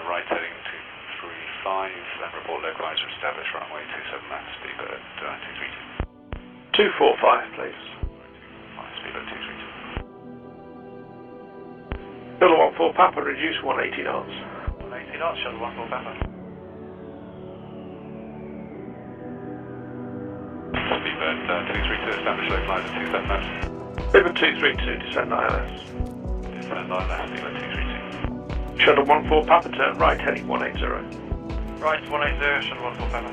right heading 235, then report localizer established runway 27 left, speedbird 232. 245, please. Speedbird 232. Shuttle 14 Papa, reduce 180 knots. 180 knots, shuttle 14 Papa. Speedbird 232, established localizer 27 left. Speedbird 232, descend ILS. Descend ILS, speedbird 232. Shuttle 14 Papa, turn right, heading 180. Right, 180, shuttle 14 Papa.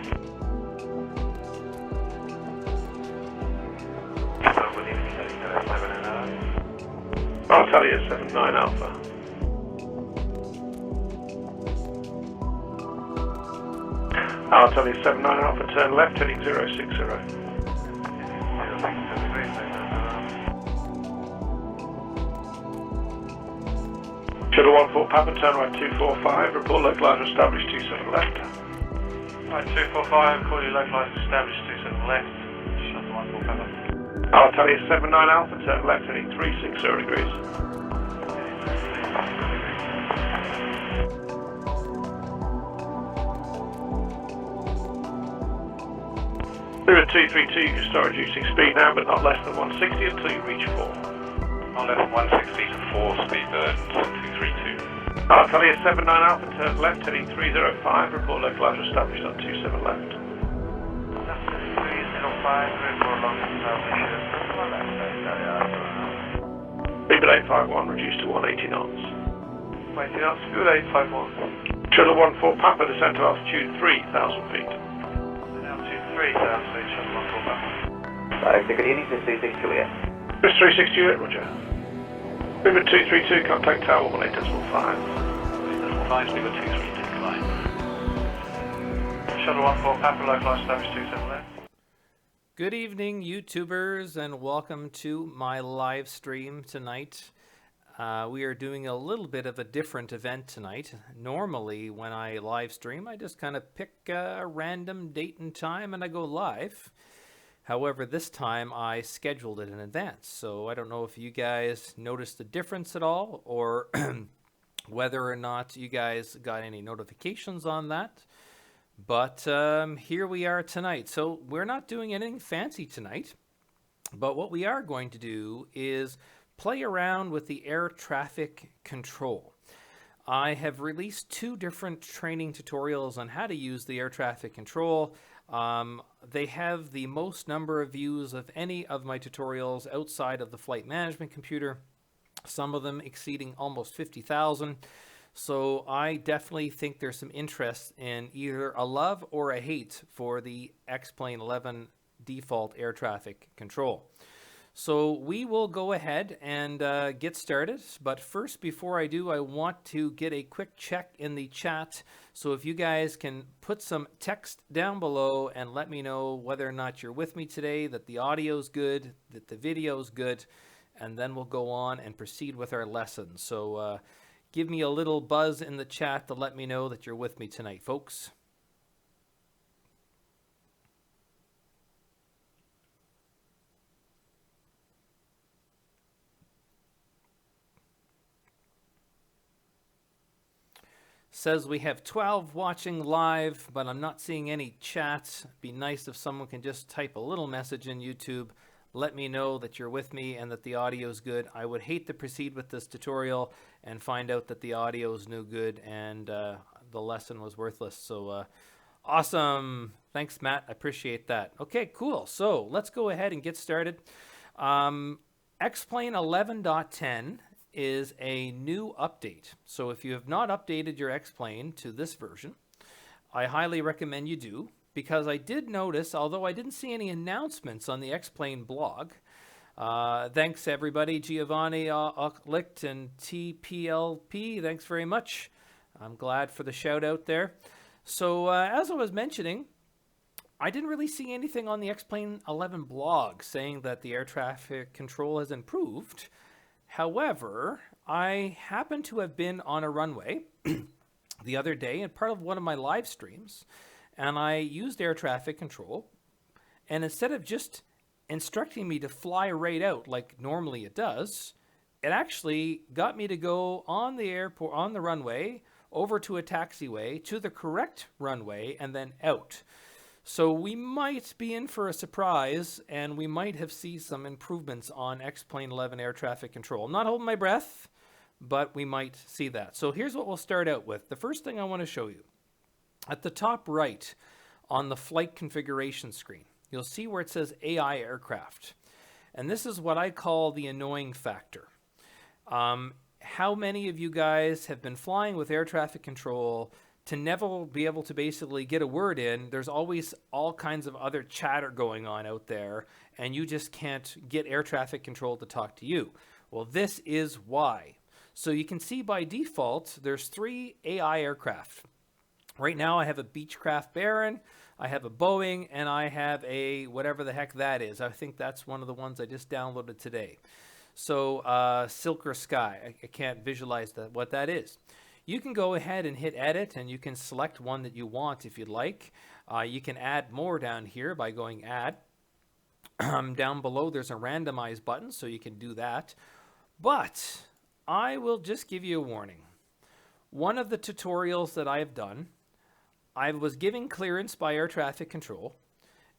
Good evening, heading 79 I'll tell you 79 Alpha. I'll tell you 79 Alpha, turn left, heading 060. Shuttle 14 Papa, turn right 245, report localizer established 27 left. Right, 245, call you localizer established 27 left, shuttle 14 Papa. I'll tell you 79 Alpha, turn left, heading 360 degrees. Speedbird 232, you can start reducing speed now, but not less than 160 until you reach 4. Not less than 160 to 4, speedbird 232. I'll tell you 79 Alpha, turn left, heading 305, report localizer established on 27 left. 305, report localizer Speedbird 851, reduced to 180 knots. 180 knots, speedbird 851. Shuttle 14 Papa, descend to altitude 3,000 feet. Altitude 3,000 feet, shuttle 14 Papa. Good evening, this is 360 Juliet. Chris 368, roger. Speedbird 232, contact tower 18.5. 18.5, speedbird 232, climb. Shuttle 14 Papa, localizer established 27 left. Good evening, YouTubers, and welcome to my live stream tonight. We are doing a little bit of a different event tonight. Normally, when I live stream, I just kind of pick a random date and time and I go live. However, this time I scheduled it in advance, so I don't know if you guys noticed the difference at all, or whether or not you guys got any notifications on that. But here we are tonight. So we're not doing anything fancy tonight, but what we are going to do is play around with the air traffic control. I have released 2 different training tutorials on how to use the air traffic control. They have the most number of views of any of my tutorials outside of the flight management computer, some of them exceeding almost 50,000. So I definitely think there's some interest in either a love or a hate for the X-Plane 11 default air traffic control. So we will go ahead and get started. But first, before I do, I want to get a quick check in the chat. So if you guys can put some text down below and let me know whether or not you're with me today, that the audio's good, that the video's good, and then we'll go on and proceed with our lesson. So give me a little buzz in the chat to let me know that you're with me tonight, folks. Says we have 12 watching live, but I'm not seeing any chats. Be nice if someone can just type a little message in YouTube. Let me know that you're with me and that the audio is good. I would hate to proceed with this tutorial and find out that the audio is no good and the lesson was worthless. So awesome. Thanks, Matt. I appreciate that. Okay, cool. So let's go ahead and get started. X-Plane 11.10 is a new update. So if you have not updated your X-Plane to this version, I highly recommend you do, because I did notice, although I didn't see any announcements on the X-Plane blog, thanks everybody, Giovanni, Licht, and TPLP, thanks very much. I'm glad for the shout out there. So as I was mentioning, I didn't really see anything on the X-Plane 11 blog saying that the air traffic control has improved. However, I happened to have been on a runway the other day in part of one of my live streams, and I used air traffic control, and instead of just instructing me to fly right out like normally it does, it actually got me to go on the airport, on the runway, over to a taxiway, to the correct runway, and then out. So we might be in for a surprise, and we might have seen some improvements on X-Plane 11 air traffic control. I'm not holding my breath, but we might see that. So here's what we'll start out with. The first thing I want to show you, at the top right on the flight configuration screen, you'll see where it says AI aircraft. And this is what I call the annoying factor. How many of you guys have been flying with air traffic control to never be able to basically get a word in? There's always all kinds of other chatter going on out there, and you just can't get air traffic control to talk to you. Well, this is why. So you can see by default, there's 3 AI aircraft. Right now I have a Beechcraft Baron, I have a Boeing, and I have a whatever the heck that is. I think that's one of the ones I just downloaded today. So Silker Sky, I can't visualize what that is. You can go ahead and hit edit, and you can select one that you want if you'd like. You can add more down here by going add. Down below there's a randomize button, so you can do that. But I will just give you a warning. One of the tutorials that I have done, I was giving clearance by air traffic control.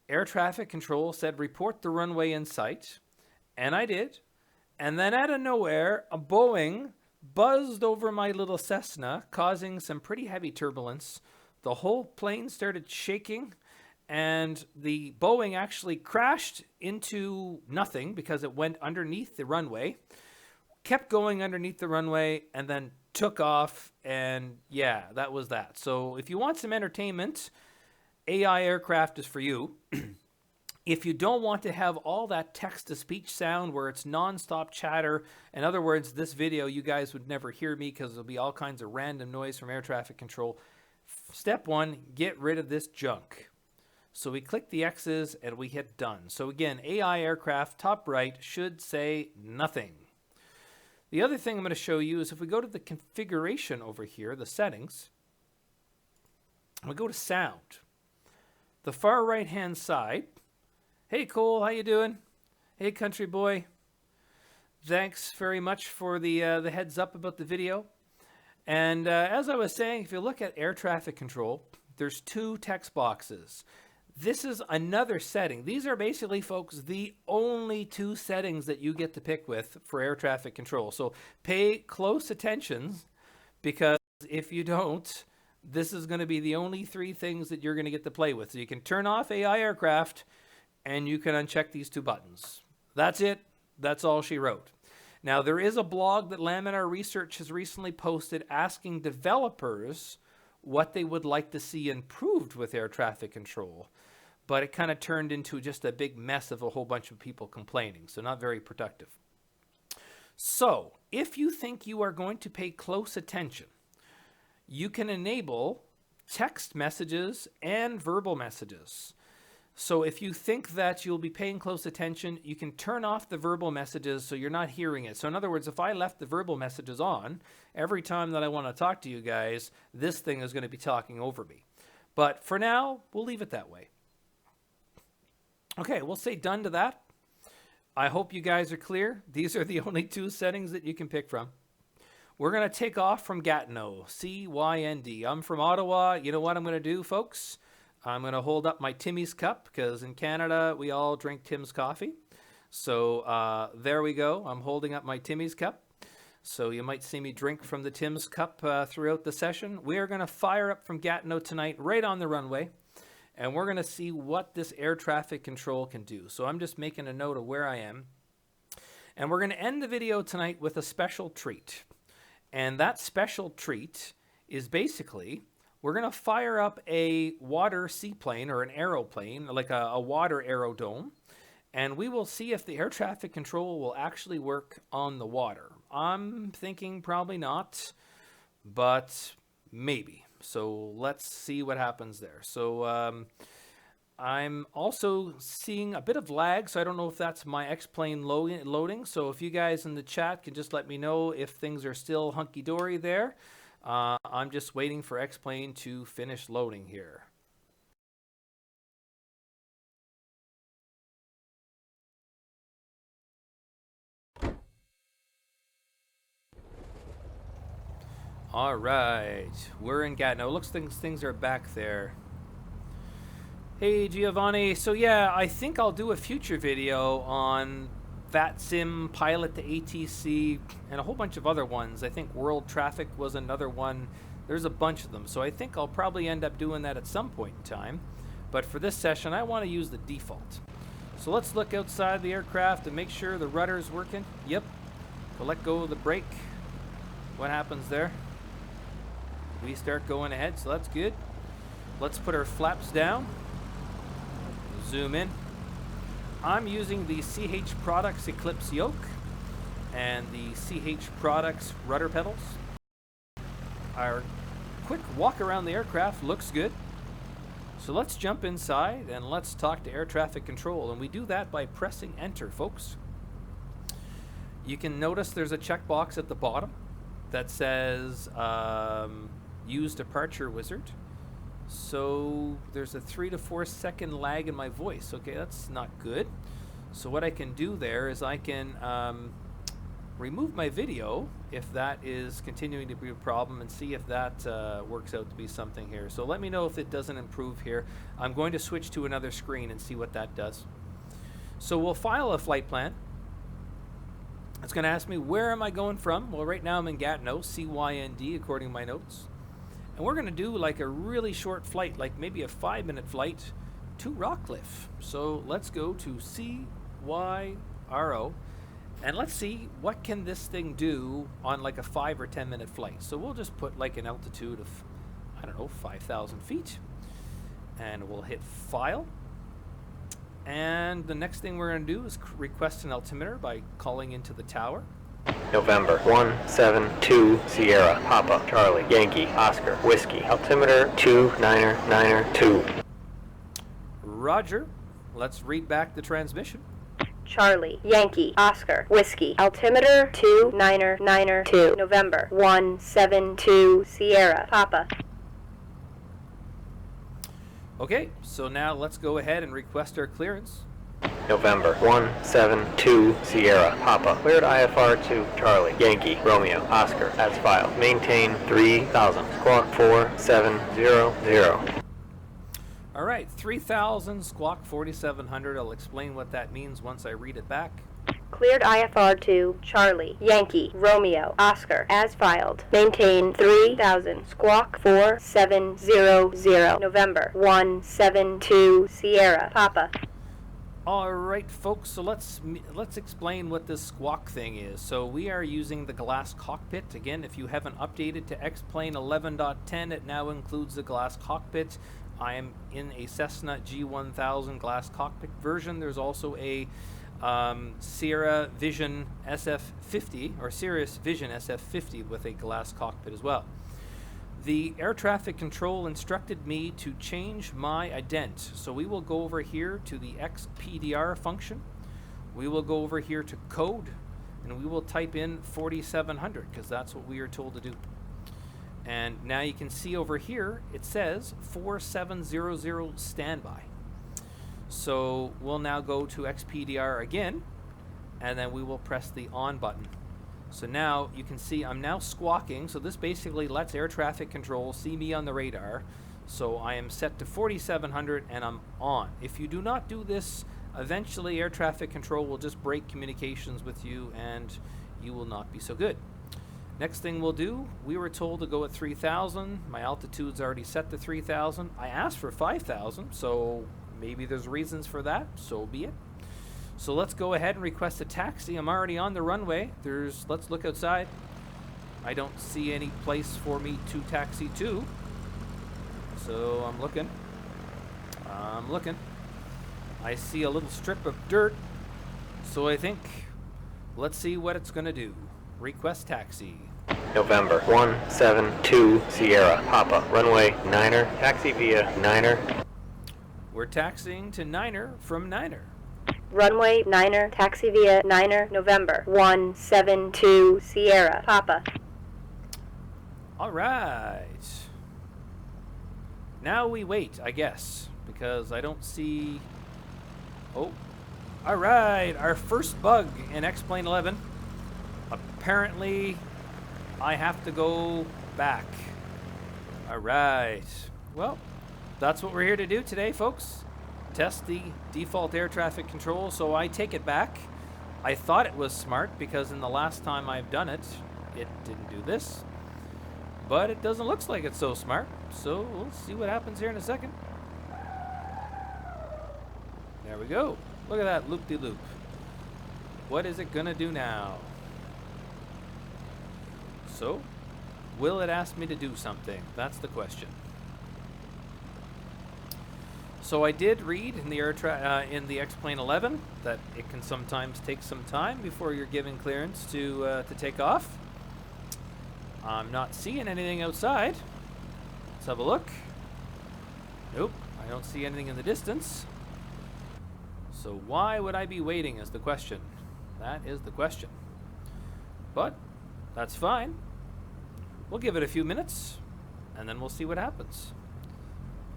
Air traffic control said report the runway in sight, and I did. And then out of nowhere, a Boeing buzzed over my little Cessna, causing some pretty heavy turbulence. The whole plane started shaking, and the Boeing actually crashed into nothing because it went underneath the runway, kept going underneath the runway, and then took off, and yeah, that was that. So if you want some entertainment, AI aircraft is for you. If you don't want to have all that text-to-speech sound where it's non-stop chatter, in other words, this video, you guys would never hear me because there'll be all kinds of random noise from air traffic control. Step 1, get rid of this junk. So we click the X's and we hit done. So again, AI aircraft, top right, should say nothing. The other thing I'm going to show you is if we go to the configuration over here, the settings, and we go to sound, the far right hand side. Hey Cole, how you doing? Hey country boy. Thanks very much for the heads up about the video. And as I was saying, if you look at air traffic control, there's 2 text boxes. This is another setting. These are basically, folks, the only 2 settings that you get to pick with for air traffic control. So pay close attention, because if you don't, this is going to be the only 3 things that you're going to get to play with. So you can turn off AI aircraft, and you can uncheck these 2 buttons. That's it. That's all she wrote. Now, there is a blog that Laminar Research has recently posted asking developers what they would like to see improved with air traffic control. But it kind of turned into just a big mess of a whole bunch of people complaining, so not very productive. So, if you think you are going to pay close attention, you can enable text messages and verbal messages. So if you think that you'll be paying close attention, you can turn off the verbal messages so you're not hearing it. So in other words, if I left the verbal messages on, every time that I want to talk to you guys, this thing is going to be talking over me. But for now, we'll leave it that way. Okay, we'll say done to that. I hope you guys are clear. These are the only 2 settings that you can pick from. We're going to take off from Gatineau, C-Y-N-D. I'm from Ottawa. You know what I'm going to do, folks? I'm going to hold up my Timmy's cup, because in Canada, we all drink Tim's coffee. So there we go. I'm holding up my Timmy's cup. So you might see me drink from the Tim's cup throughout the session. We are going to fire up from Gatineau tonight, right on the runway. And we're going to see what this air traffic control can do. So I'm just making a note of where I am. And we're going to end the video tonight with a special treat. And that special treat is basically, we're going to fire up a water seaplane or an aeroplane, like a water aerodrome. And we will see if the air traffic control will actually work on the water. I'm thinking probably not, but maybe. So let's see what happens there. So I'm also seeing a bit of lag, so I don't know if that's my X-Plane loading. So if you guys in the chat can just let me know if things are still hunky-dory there. I'm just waiting for X-Plane to finish loading here. All right, we're in Gatineau. Looks things are back there. Hey Giovanni, so yeah, I think I'll do a future video on VATSIM, Pilot to ATC, and a whole bunch of other ones. I think World Traffic was another one. There's a bunch of them, so I think I'll probably end up doing that at some point in time. But for this session, I want to use the default. So let's look outside the aircraft and make sure the rudder's working. Yep. We'll let go of the brake. What happens there? We start going ahead, so that's good. Let's put our flaps down. Zoom in. I'm using the CH Products Eclipse yoke and the CH Products rudder pedals. Our quick walk around the aircraft looks good. So let's jump inside and let's talk to air traffic control, and we do that by pressing enter, folks. You can notice there's a checkbox at the bottom that says use departure wizard. So there's a 3 to 4 second lag in my voice. Okay, that's not good. So what I can do there is I can remove my video if that is continuing to be a problem, and see if that works out to be something here. So let me know if it doesn't improve here. I'm going to switch to another screen and see what that does. So we'll file a flight plan. It's going to ask me, where am I going from? Well, right now I'm in Gatineau, CYND, according to my notes. And we're going to do like a really short flight, like maybe a 5-minute flight to Rockcliffe. So let's go to CYRO, and let's see what can this thing do on like a 5 or 10 minute flight. So we'll just put like an altitude of, I don't know, 5,000 feet. And we'll hit File. And the next thing we're going to do is request an altimeter by calling into the tower. November 172 Sierra Papa Charlie Yankee Oscar Whiskey altimeter 2992. Roger. Let's read back the transmission. Charlie Yankee Oscar Whiskey altimeter 2992. November 172 Sierra Papa. Okay, so now let's go ahead and request our clearance. November 172 Sierra Papa cleared IFR to Charlie Yankee Romeo Oscar as filed. Maintain 3000 squawk 4700. All right, 3000 squawk 4700. I'll explain what that means once I read it back. Cleared IFR to Charlie Yankee Romeo Oscar as filed. Maintain 3000 squawk 4700. November 172 Sierra Papa. All right, folks, so let's explain what this squawk thing is. So we are using the glass cockpit. Again, if you haven't updated to X-Plane 11.10, it now includes the glass cockpit. I am in a Cessna G1000 glass cockpit version. There's also a Sierra Vision SF50, or Sirius Vision SF50 with a glass cockpit as well. The air traffic control instructed me to change my ident. So we will go over here to the XPDR function. We will go over here to code, and we will type in 4700 because that's what we are told to do. And now you can see over here it says 4700 standby. So we'll now go to XPDR again, and then we will press the on button. So now you can see I'm now squawking, so this basically lets air traffic control see me on the radar. So I am set to 4700 and I'm on. If you do not do this, eventually air traffic control will just break communications with you and you will not be so good. Next thing we'll do, we were told to go at 3000. My altitude's already set to 3000. I asked for 5000, so maybe there's reasons for that, so be it. So let's go ahead and request a taxi. I'm already on the runway. Let's look outside. I don't see any place for me to taxi to. So I'm looking. I see a little strip of dirt. So I think, let's see what it's gonna do. Request taxi. November 172 Sierra Papa runway Niner taxi via Niner. We're taxiing to Niner from Niner. Runway Niner, taxi via Niner, November 172 Sierra Papa. All right. Now we wait, I guess, because I don't see... Oh. All right, our first bug in X-Plane 11. Apparently, I have to go back. All right. Well, that's what we're here to do today, folks. Test the default air traffic control. So I take it back. I thought it was smart because in the last time I've done it, it didn't do this. But it doesn't look like it's so smart. So we'll see what happens here in a second. There we go. Look at that loop-de-loop. What is it gonna do now? So, will it ask me to do something? That's the question. So I did read in the in the X-Plane 11 that it can sometimes take some time before you're given clearance to take off. I'm not seeing anything outside. Let's have a look. Nope, I don't see anything in the distance. So why would I be waiting is the question. That is the question. But that's fine. We'll give it a few minutes and then we'll see what happens.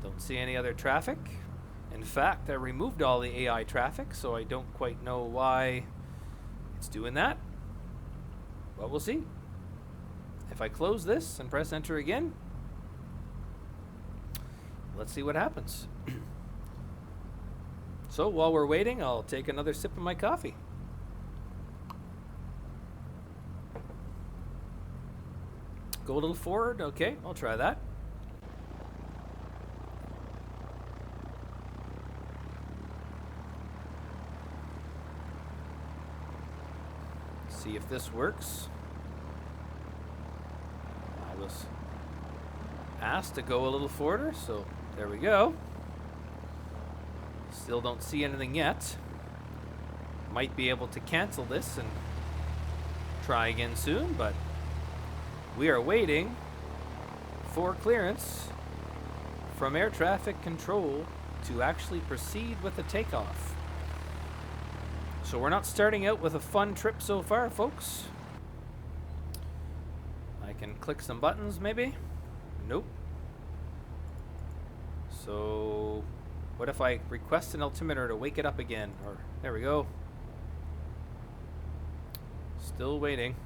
Don't see any other traffic. In fact, I removed all the AI traffic, so I don't quite know why it's doing that. But we'll see. If I close this and press enter again, let's see what happens. So while we're waiting, I'll take another sip of my coffee. Go a little forward. Okay, I'll try that. See if this works. I was asked to go a little forwarder, so there we go. Still don't see anything yet. Might be able to cancel this and try again soon, but we are waiting for clearance from air traffic control to actually proceed with the takeoff. So we're not starting out with a fun trip so far, folks. I can click some buttons maybe. Nope. So what if I request an altimeter to wake it up again? Or there we go. Still waiting.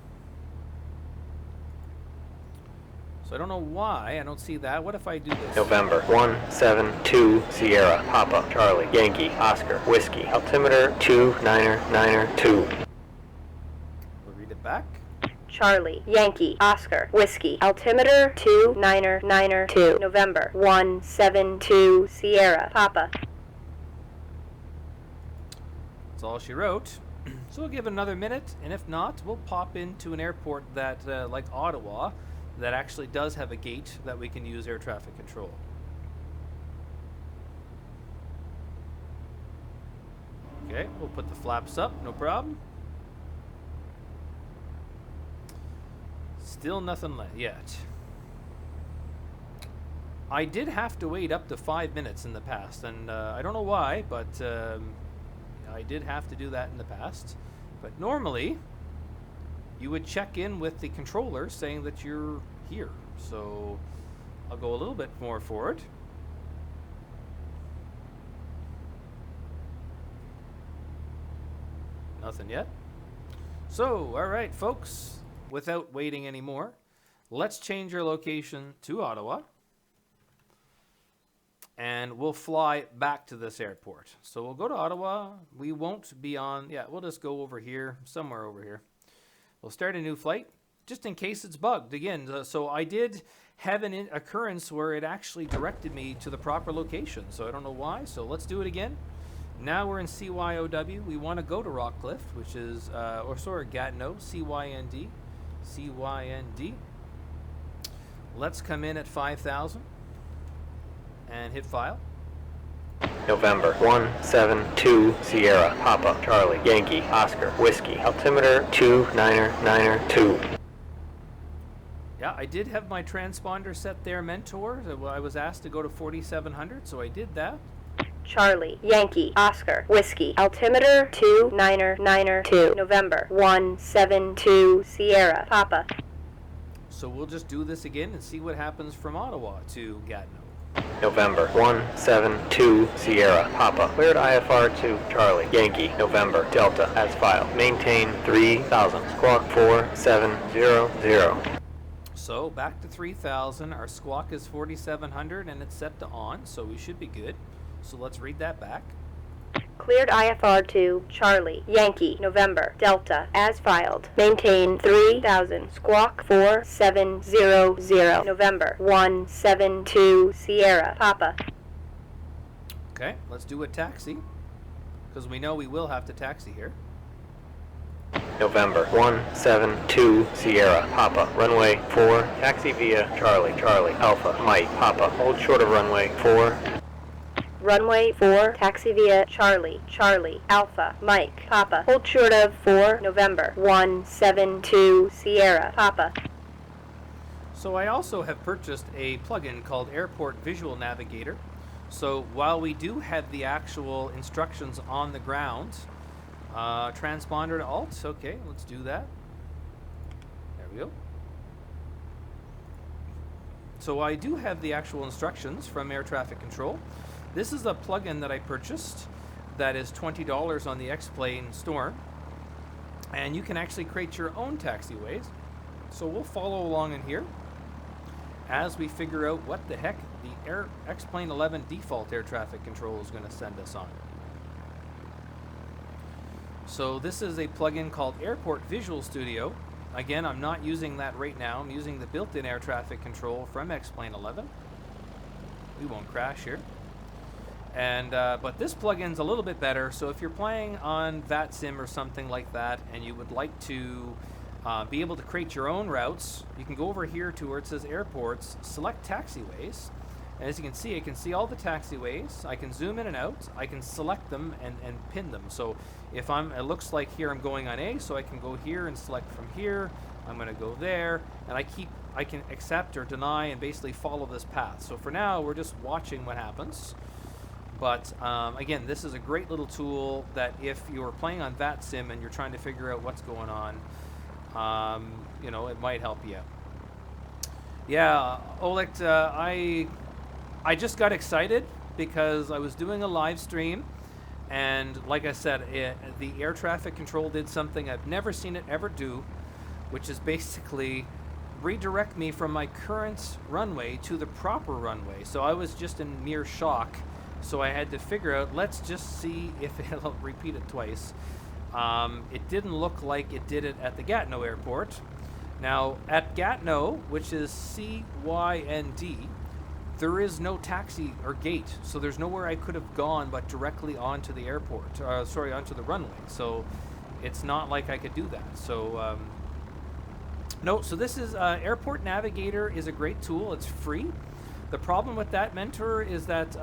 So I don't know why I don't see that. What if I do this? November 172 Sierra Papa Charlie Yankee Oscar Whiskey altimeter 2992. We'll read it back. Charlie, Yankee, Oscar, Whiskey, altimeter 2992, November 172 Sierra Papa. That's all she wrote. So we'll give it another minute, and if not, we'll pop into an airport that, like Ottawa, that actually does have a gate that we can use air traffic control. Okay, we'll put the flaps up, no problem. Still nothing yet. I did have to wait up to 5 minutes in the past, and I don't know why, but I did have to do that in the past. But normally, you would check in with the controller saying that you're here. So I'll go a little bit more forward. Nothing yet. So, all right, folks, without waiting anymore, let's change our location to Ottawa. And we'll fly back to this airport. So we'll go to Ottawa. We won't be on, we'll just go over here, somewhere over here. We'll start a new flight, just in case it's bugged. Again, so I did have an occurrence where it actually directed me to the proper location. So I don't know why, so let's do it again. Now we're in CYOW. We want to go to Rockcliffe, which is, Gatineau, CYND. CYND. Let's come in at 5,000 and hit file. November 172 Sierra Papa Charlie Yankee Oscar Whiskey altimeter 2992. Yeah, I did have my transponder set there, Mentor. I was asked to go to 4,700, so I did that. Charlie, Yankee, Oscar, Whiskey, altimeter 2992, November 172 Sierra Papa. So we'll just do this again and see what happens from Ottawa to Gatineau. November 172 Sierra Papa cleared IFR to Charlie Yankee November Delta as filed. Maintain 3000 squawk 4700. So back to 3,000. Our squawk is 4,700 and it's set to on, so we should be good. So let's read that back. Cleared IFR to Charlie, Yankee, November, Delta, as filed. Maintain 3,000. Squawk 4700, November, 172, Sierra, Papa. Okay, let's do a taxi, because we know we will have to taxi here. November 172 Sierra Papa. Runway 4. Taxi via Charlie Charlie Alpha Mike Papa. Hold short of runway 4. Runway 4, taxi via Charlie, Charlie, Alpha, Mike, Papa. Hold short of 4, November, 172, Sierra, Papa. So I also have purchased a plugin called Airport Visual Navigator. So while we do have the actual instructions on the ground, transponder to alt, okay, let's do that. There we go. So I do have the actual instructions from air traffic control. This is a plugin that I purchased that is $20 on the X-Plane store, and you can actually create your own taxiways. So we'll follow along in here as we figure out what the heck the X-Plane 11 default air traffic control is going to send us on. So this is a plugin called Airport Visual Studio. Again, I'm not using that right now. I'm using the built-in air traffic control from X-Plane 11. We won't crash here. And but this plugin's a little bit better. So if you're playing on VATSIM or something like that, and you would like to be able to create your own routes, you can go over here to where it says airports, select taxiways, and as you can see, I can see all the taxiways. I can zoom in and out. I can select them and pin them. So if it looks like here I'm going on A, so I can go here and select from here. I'm going to go there, and I can accept or deny and basically follow this path. So for now, we're just watching what happens. But again, this is a great little tool that if you're playing on VATSIM and you're trying to figure out what's going on, you know, it might help you out. Yeah, Oleg, I just got excited because I was doing a live stream, and like I said, the air traffic control did something I've never seen it ever do, which is basically redirect me from my current runway to the proper runway. So I was just in mere shock. So I had to figure out, let's just see if it'll repeat it twice. It didn't look like it did it at the Gatineau airport. Now, at Gatineau, which is CYND, there is no taxi or gate. So there's nowhere I could have gone but directly onto the airport, onto the runway. So it's not like I could do that. So, no, so this is, Airport Navigator is a great tool. It's free. The problem with that, Mentor, is that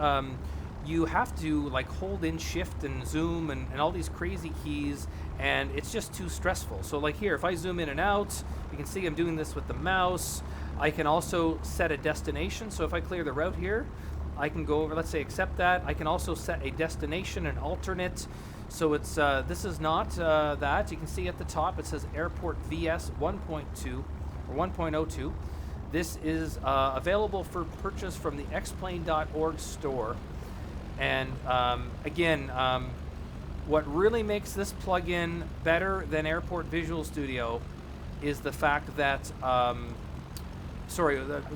you have to like hold in shift and zoom and all these crazy keys, and it's just too stressful. So like here, if I zoom in and out, you can see I'm doing this with the mouse. I can also set a destination. So if I clear the route here, I can go over, let's say accept that. I can also set a destination, an alternate. So it's this is not that. You can see at the top it says Airport VS 1.2 or 1.02. This is available for purchase from the xplane.org store. And again, what really makes this plugin better than Airport Visual Studio is the fact that,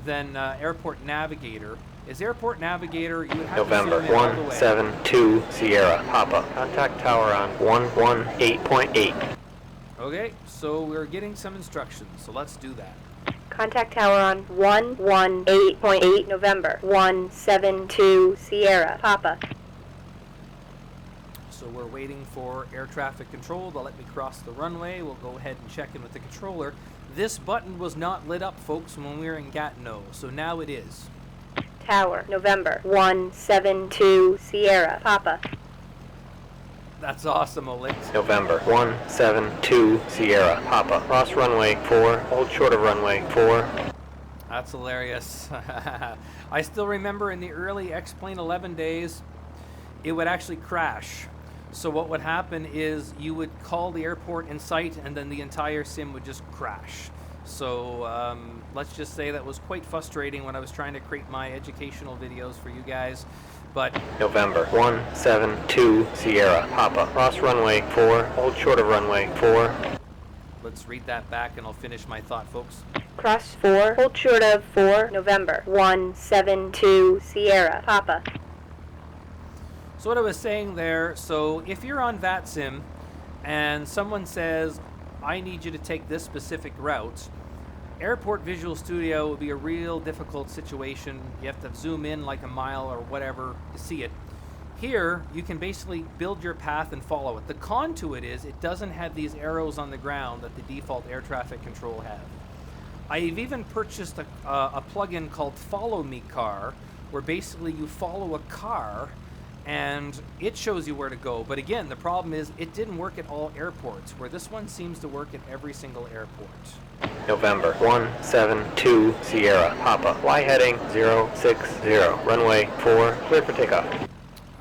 than Airport Navigator. Is Airport Navigator, you would have November to zoom in all the way. 172 Sierra Papa. Contact tower on 118.8. Okay, so we're getting some instructions, so let's do that. Contact tower on 118.8, November, 172, Sierra, Papa. So we're waiting for air traffic control to let me cross the runway. We'll go ahead and check in with the controller. This button was not lit up, folks, when we were in Gatineau, so now it is. Tower, November, 172, Sierra, Papa. That's awesome, Oleg. November 172 Sierra Papa. Cross runway 4. Hold short of runway 4. That's hilarious. I still remember in the early X-Plane 11 days, it would actually crash. So what would happen is you would call the airport in sight, and then the entire sim would just crash. So let's just say that was quite frustrating when I was trying to create my educational videos for you guys. But November 172 Sierra Papa. Cross runway 4. Hold short of runway 4. Let's read that back and I'll finish my thought, folks. Cross 4, hold short of 4, November, 172, Sierra, Papa. So what I was saying there, so if you're on VATSIM and someone says, I need you to take this specific route, Airport Visual Studio will be a real difficult situation. You have to zoom in like a mile or whatever to see it. Here, you can basically build your path and follow it. The con to it is it doesn't have these arrows on the ground that the default air traffic control have. I've even purchased a plugin called Follow Me Car, where basically you follow a car and it shows you where to go. But again, the problem is it didn't work at all airports, where this one seems to work at every single airport. November 172 Sierra Papa. Fly heading 060. Runway 4. Cleared for takeoff.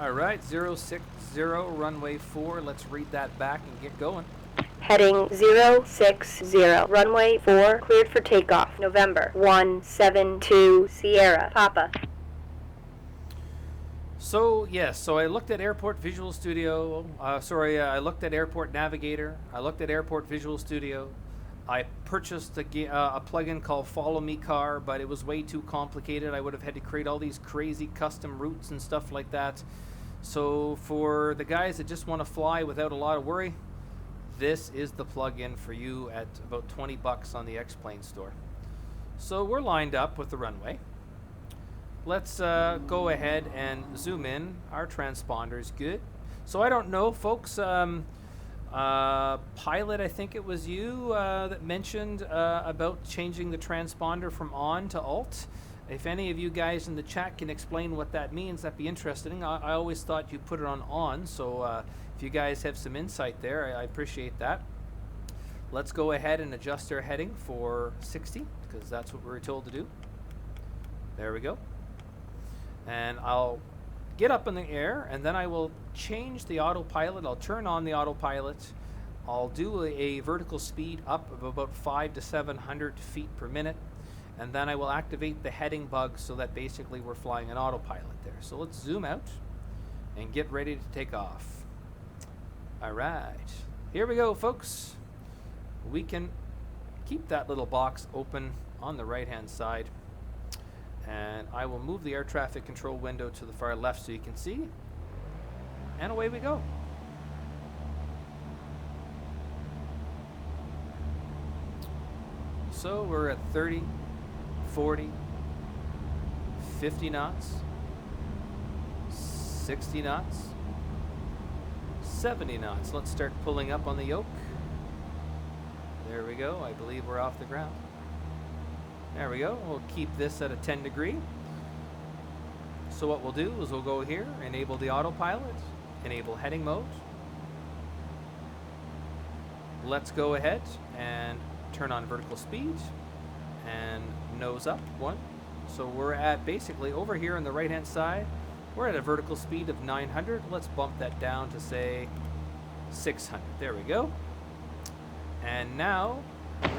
All right, 060, runway 4. Let's read that back and get going. Heading 060, runway 4, cleared for takeoff, November, 172, Sierra, Papa. So, yes, so I looked at Airport Visual Studio, I looked at Airport Navigator, I looked at Airport Visual Studio, I purchased a plugin called Follow Me Car, but it was way too complicated. I would have had to create all these crazy custom routes and stuff like that. So for the guys that just want to fly without a lot of worry, this is the plugin for you at about 20 bucks on the X-Plane store. So we're lined up with the runway. Let's go ahead and zoom in. Our transponder is good. So I don't know, folks, Pilot, I think it was you that mentioned about changing the transponder from on to alt. If any of you guys in the chat can explain what that means, that'd be interesting. I always thought you put it on, so if you guys have some insight there, I appreciate that. Let's go ahead and adjust our heading for 60, because that's what we were told to do. There we go. And I'll get up in the air, and then I will change the autopilot. I'll turn on the autopilot. I'll do a vertical speed up of about 500 to 700 feet per minute. And then I will activate the heading bug so that basically we're flying an autopilot there. So let's zoom out and get ready to take off. All right, here we go, folks. We can keep that little box open on the right-hand side. And I will move the air traffic control window to the far left so you can see. And away we go. So we're at 30, 40, 50 knots, 60 knots, 70 knots. Let's start pulling up on the yoke. There we go. I believe we're off the ground. There we go. We'll keep this at a 10 degree. So what we'll do is we'll go here, enable the autopilot, enable heading mode. Let's go ahead and turn on vertical speed and nose up 1. So we're at basically over here on the right hand side, we're at a vertical speed of 900. Let's bump that down to say 600. There we go. And now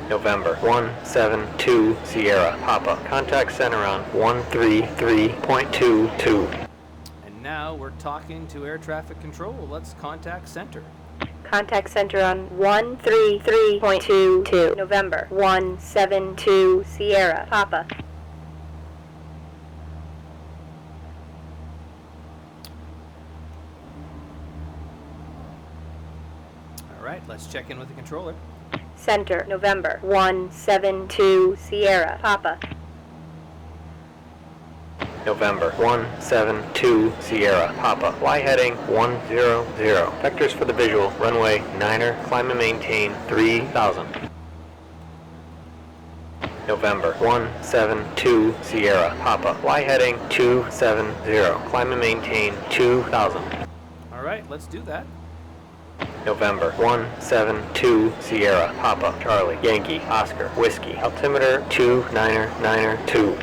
November 172 Sierra Papa. Contact center on 133.22. And now we're talking to air traffic control. Let's contact center. Contact center on 133.22, November, 172, Sierra, Papa. All right, let's check in with the controller. Center, November, 172, Sierra, Papa. November 172 Sierra Papa. Fly heading 100. Vectors for the visual. Runway 9er. Climb and maintain 3000. November 172 Sierra Papa. Fly heading 270. Climb and maintain 2000. All right, let's do that. November 172 Sierra Papa. Charlie Yankee Oscar Whiskey. Altimeter 2992.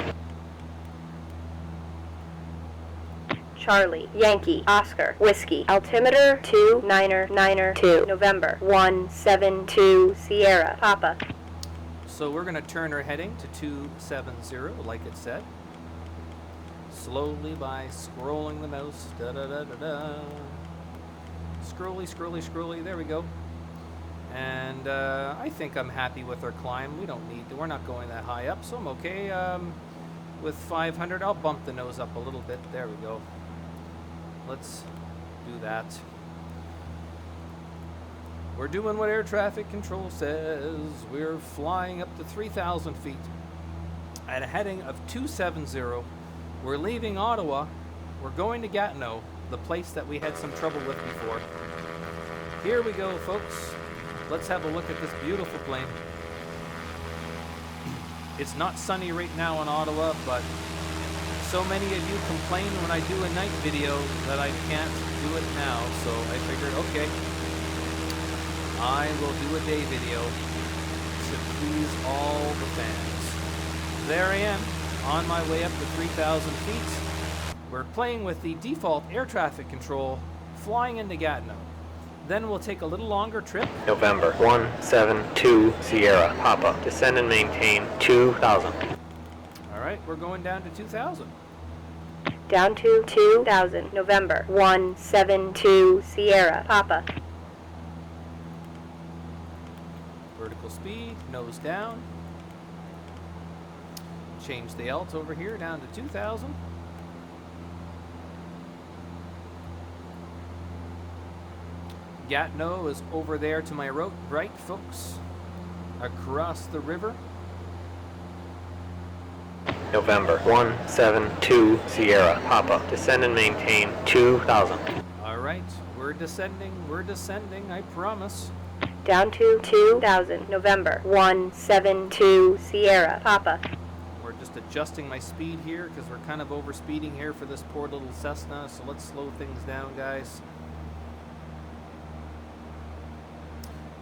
Charlie, Yankee, Oscar, Whiskey, altimeter 2992, November, 172, Sierra, Papa. So we're going to turn our heading to 270, like it said. Slowly by scrolling the mouse. Da da da da da. Scrolly, scrolly, scrolly. There we go. and I think I'm happy with our climb. We don't need to, we're not going that high up, so I'm okay. With 500, I'll bump the nose up a little bit. There we go. Let's do that. We're doing what air traffic control says. We're flying up to 3,000 feet at a heading of 270. We're leaving Ottawa. We're going to Gatineau, the place that we had some trouble with before. Here we go, folks. Let's have a look at this beautiful plane. It's not sunny right now in Ottawa, but so many of you complain when I do a night video that I can't do it now, so I figured, okay, I will do a day video to please all the fans. There I am, on my way up to 3,000 feet. We're playing with the default air traffic control, flying into Gatineau. Then we'll take a little longer trip. November 172 Sierra Papa. Descend and maintain 2,000. All right, we're going down to 2,000. Down to 2,000. November 172 Sierra Papa. Vertical speed, nose down. Change the alt over here down to 2,000. Gatineau is over there to my right, folks, across the river. November 172 Sierra Papa. Descend and maintain 2,000. All right, we're descending, I promise. Down to 2,000. November 172 Sierra Papa. We're just adjusting my speed here because we're kind of over speeding here for this poor little Cessna, so let's slow things down, guys.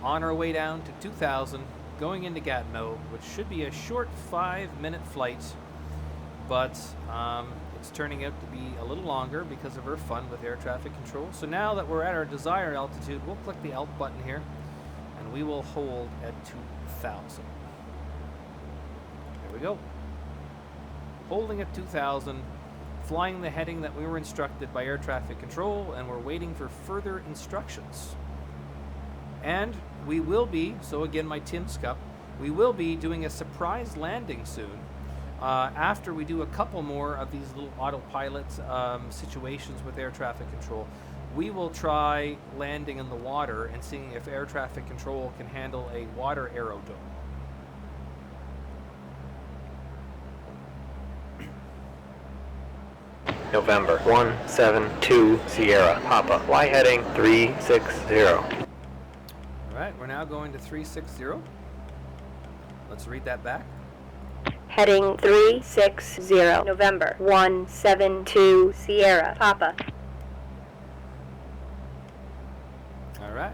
On our way down to 2,000, going into Gatineau, which should be a short 5-minute flight, but it's turning out to be a little longer because of our fun with air traffic control. So now that we're at our desired altitude, we'll click the Alt button here, and we will hold at 2,000. There we go. Holding at 2,000, flying the heading that we were instructed by air traffic control, and we're waiting for further instructions. And we will be, so again my Tim's Cup, we will be doing a surprise landing soon after we do a couple more of these little autopilot situations with air traffic control. We will try landing in the water and seeing if air traffic control can handle a water aerodrome. November 172 Sierra Papa. Fly heading 360. Alright, we're now going to 360. Let's read that back. Heading 360. November 172 Sierra Papa. Alright.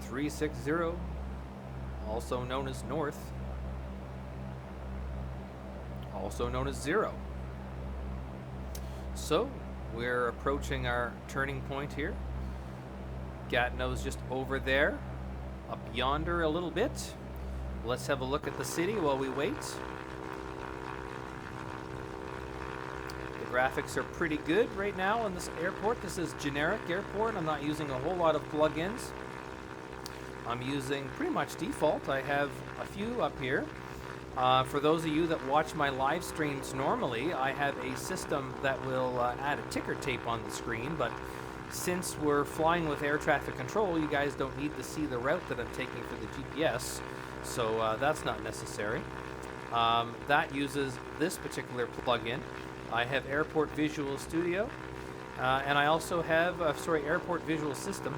360, also known as north, also known as 0. So, we're approaching our turning point here. Gatineau's just over there, up yonder a little bit. Let's have a look at the city while we wait. The graphics are pretty good right now on this airport. This is generic airport. I'm not using a whole lot of plugins. I'm using pretty much default. I have a few up here. For those of you that watch my live streams normally, I have a system that will add a ticker tape on the screen, but since we're flying with air traffic control, you guys don't need to see the route that I'm taking for the GPS, so that's not necessary. That uses this particular plugin. I have Airport Visual Studio, and I also have, Airport Visual System,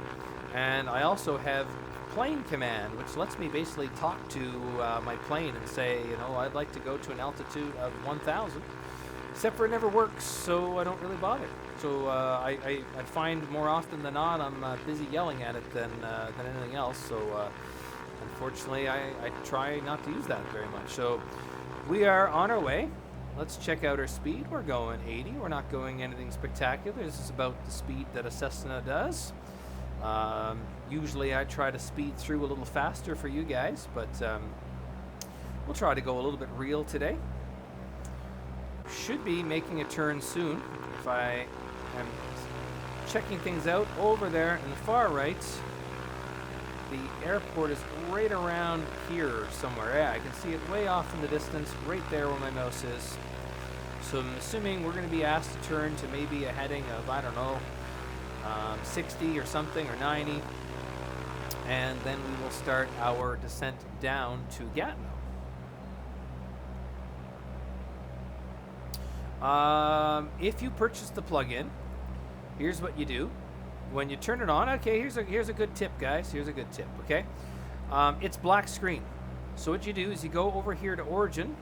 and I also have Plane Command, which lets me basically talk to my plane and say, you know, I'd like to go to an altitude of 1,000, except for it never works, so I don't really bother. So I find more often than not I'm busy yelling at it than anything else. So unfortunately, I try not to use that very much. So we are on our way. Let's check out our speed. We're going 80. We're not going anything spectacular. This is about the speed that a Cessna does. Usually I try to speed through a little faster for you guys, but we'll try to go a little bit real today. Should be making a turn soon. If I am checking things out over there in the far right, the airport is right around here somewhere. Yeah, I can see it way off in the distance, right there where my mouse is. So I'm assuming we're going to be asked to turn to maybe a heading of, I don't know, 60 or something, or 90. And then we will start our descent down to Gatineau. If you purchase the plugin, here's what you do. When you turn it on, okay, here's a good tip, guys. Here's a good tip, okay? It's black screen. So what you do is you go over here to Origin,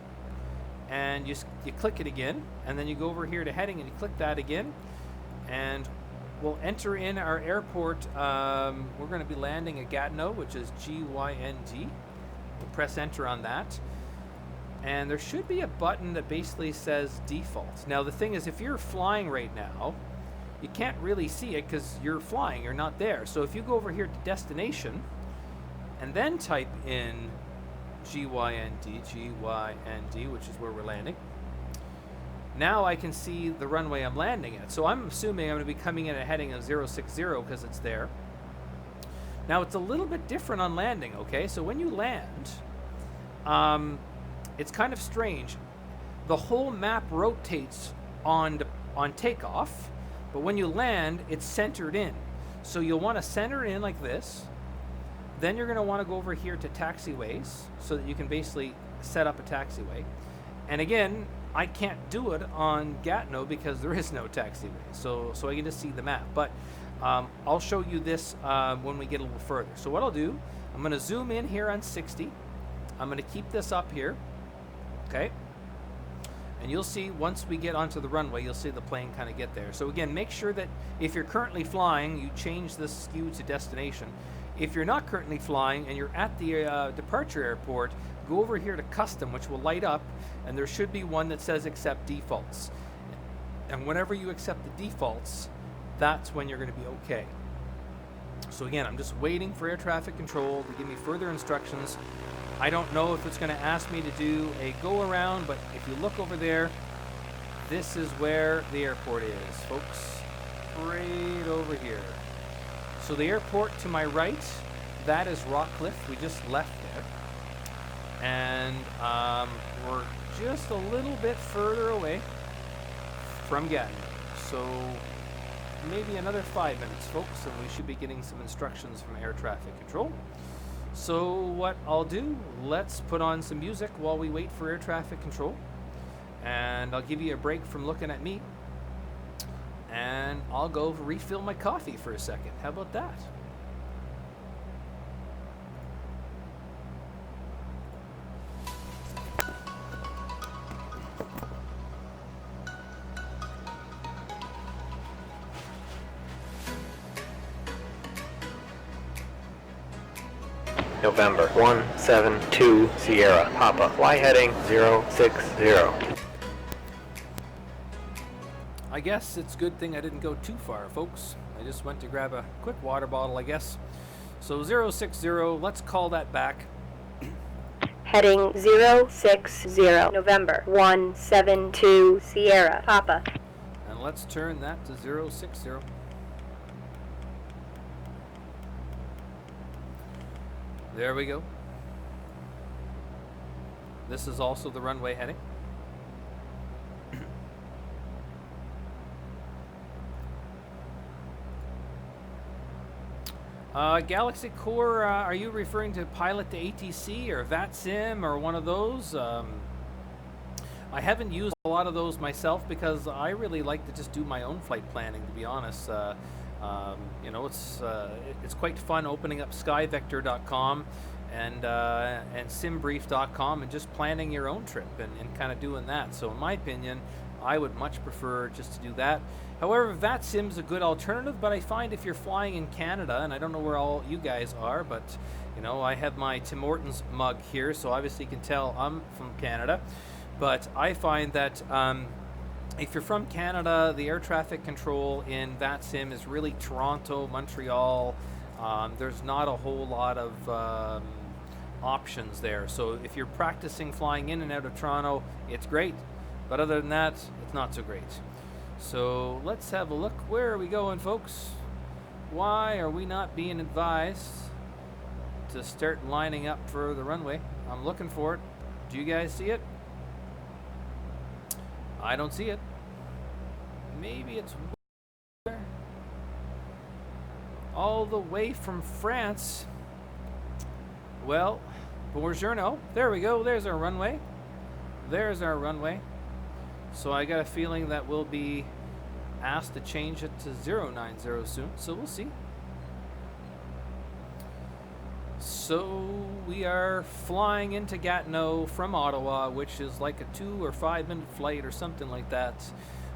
and you click it again, and then you go over here to heading, and you click that again, and we'll enter in our airport. We're going to be landing at Gatineau, which is GYNG. We'll press enter on that. And there should be a button that basically says default. Now the thing is, if you're flying right now, you can't really see it because you're flying, you're not there. So if you go over here to destination and then type in GYND, which is where we're landing, now I can see the runway I'm landing at. So I'm assuming I'm going to be coming in at a heading of 060 because it's there. Now it's a little bit different on landing, okay? So when you land, it's kind of strange. The whole map rotates on takeoff, but when you land, it's centered in. So you'll want to center it in like this. Then you're going to want to go over here to taxiways so that you can basically set up a taxiway. And again, I can't do it on Gatineau because there is no taxiway. So I can just see the map. But I'll show you this when we get a little further. So what I'll do, I'm going to zoom in here on 60. I'm going to keep this up here. Okay, and you'll see once we get onto the runway, you'll see the plane kind of get there. So again, make sure that if you're currently flying, you change the skew to destination. If you're not currently flying and you're at the departure airport, go over here to custom, which will light up, and there should be one that says accept defaults. And whenever you accept the defaults, that's when you're going to be okay. So again, I'm just waiting for air traffic control to give me further instructions. I don't know if it's going to ask me to do a go around, but if you look over there, this is where the airport is, folks. Right over here. So the airport to my right, that is Rockcliffe. We just left there. And we're just a little bit further away from Gatineau. So maybe another 5 minutes, folks, and we should be getting some instructions from air traffic control. So what I'll do, let's put on some music while we wait for air traffic control. And I'll give you a break from looking at me. And I'll go refill my coffee for a second. How about that? November 172 Sierra Papa. Fly heading 060. I guess it's a good thing I didn't go too far, folks. I just went to grab a quick water bottle, I guess. So 060, let's call that back. Heading 060, November 172 Sierra Papa. And let's turn that to 060. There we go. This is also the runway heading. Galaxy Core, are you referring to Pilot to ATC or VATSIM or one of those? I haven't used a lot of those myself because I really like to just do my own flight planning, to be honest. You know, it's quite fun opening up skyvector.com and simbrief.com and just planning your own trip and kind of doing that. So in my opinion, I would much prefer just to do that. However, VATSIM's a good alternative, but I find if you're flying in Canada, and I don't know where all you guys are, but you know, I have my Tim Hortons mug here, so obviously you can tell I'm from Canada. But I find that if you're from Canada, the air traffic control in VATSIM is really Toronto, Montreal. There's not a whole lot of options there. So if you're practicing flying in and out of Toronto, it's great. But other than that, it's not so great. So let's have a look. Where are we going, folks? Why are we not being advised to start lining up for the runway. I'm looking for it. Do you guys see it? I don't see it. Maybe it's all the way from France. Well, buongiorno. There we go. There's our runway. There's our runway. So I got a feeling that we'll be asked to change it to 090 soon. So we'll see. So we are flying into Gatineau from Ottawa, which is like a 2 or 5 minute flight or something like that.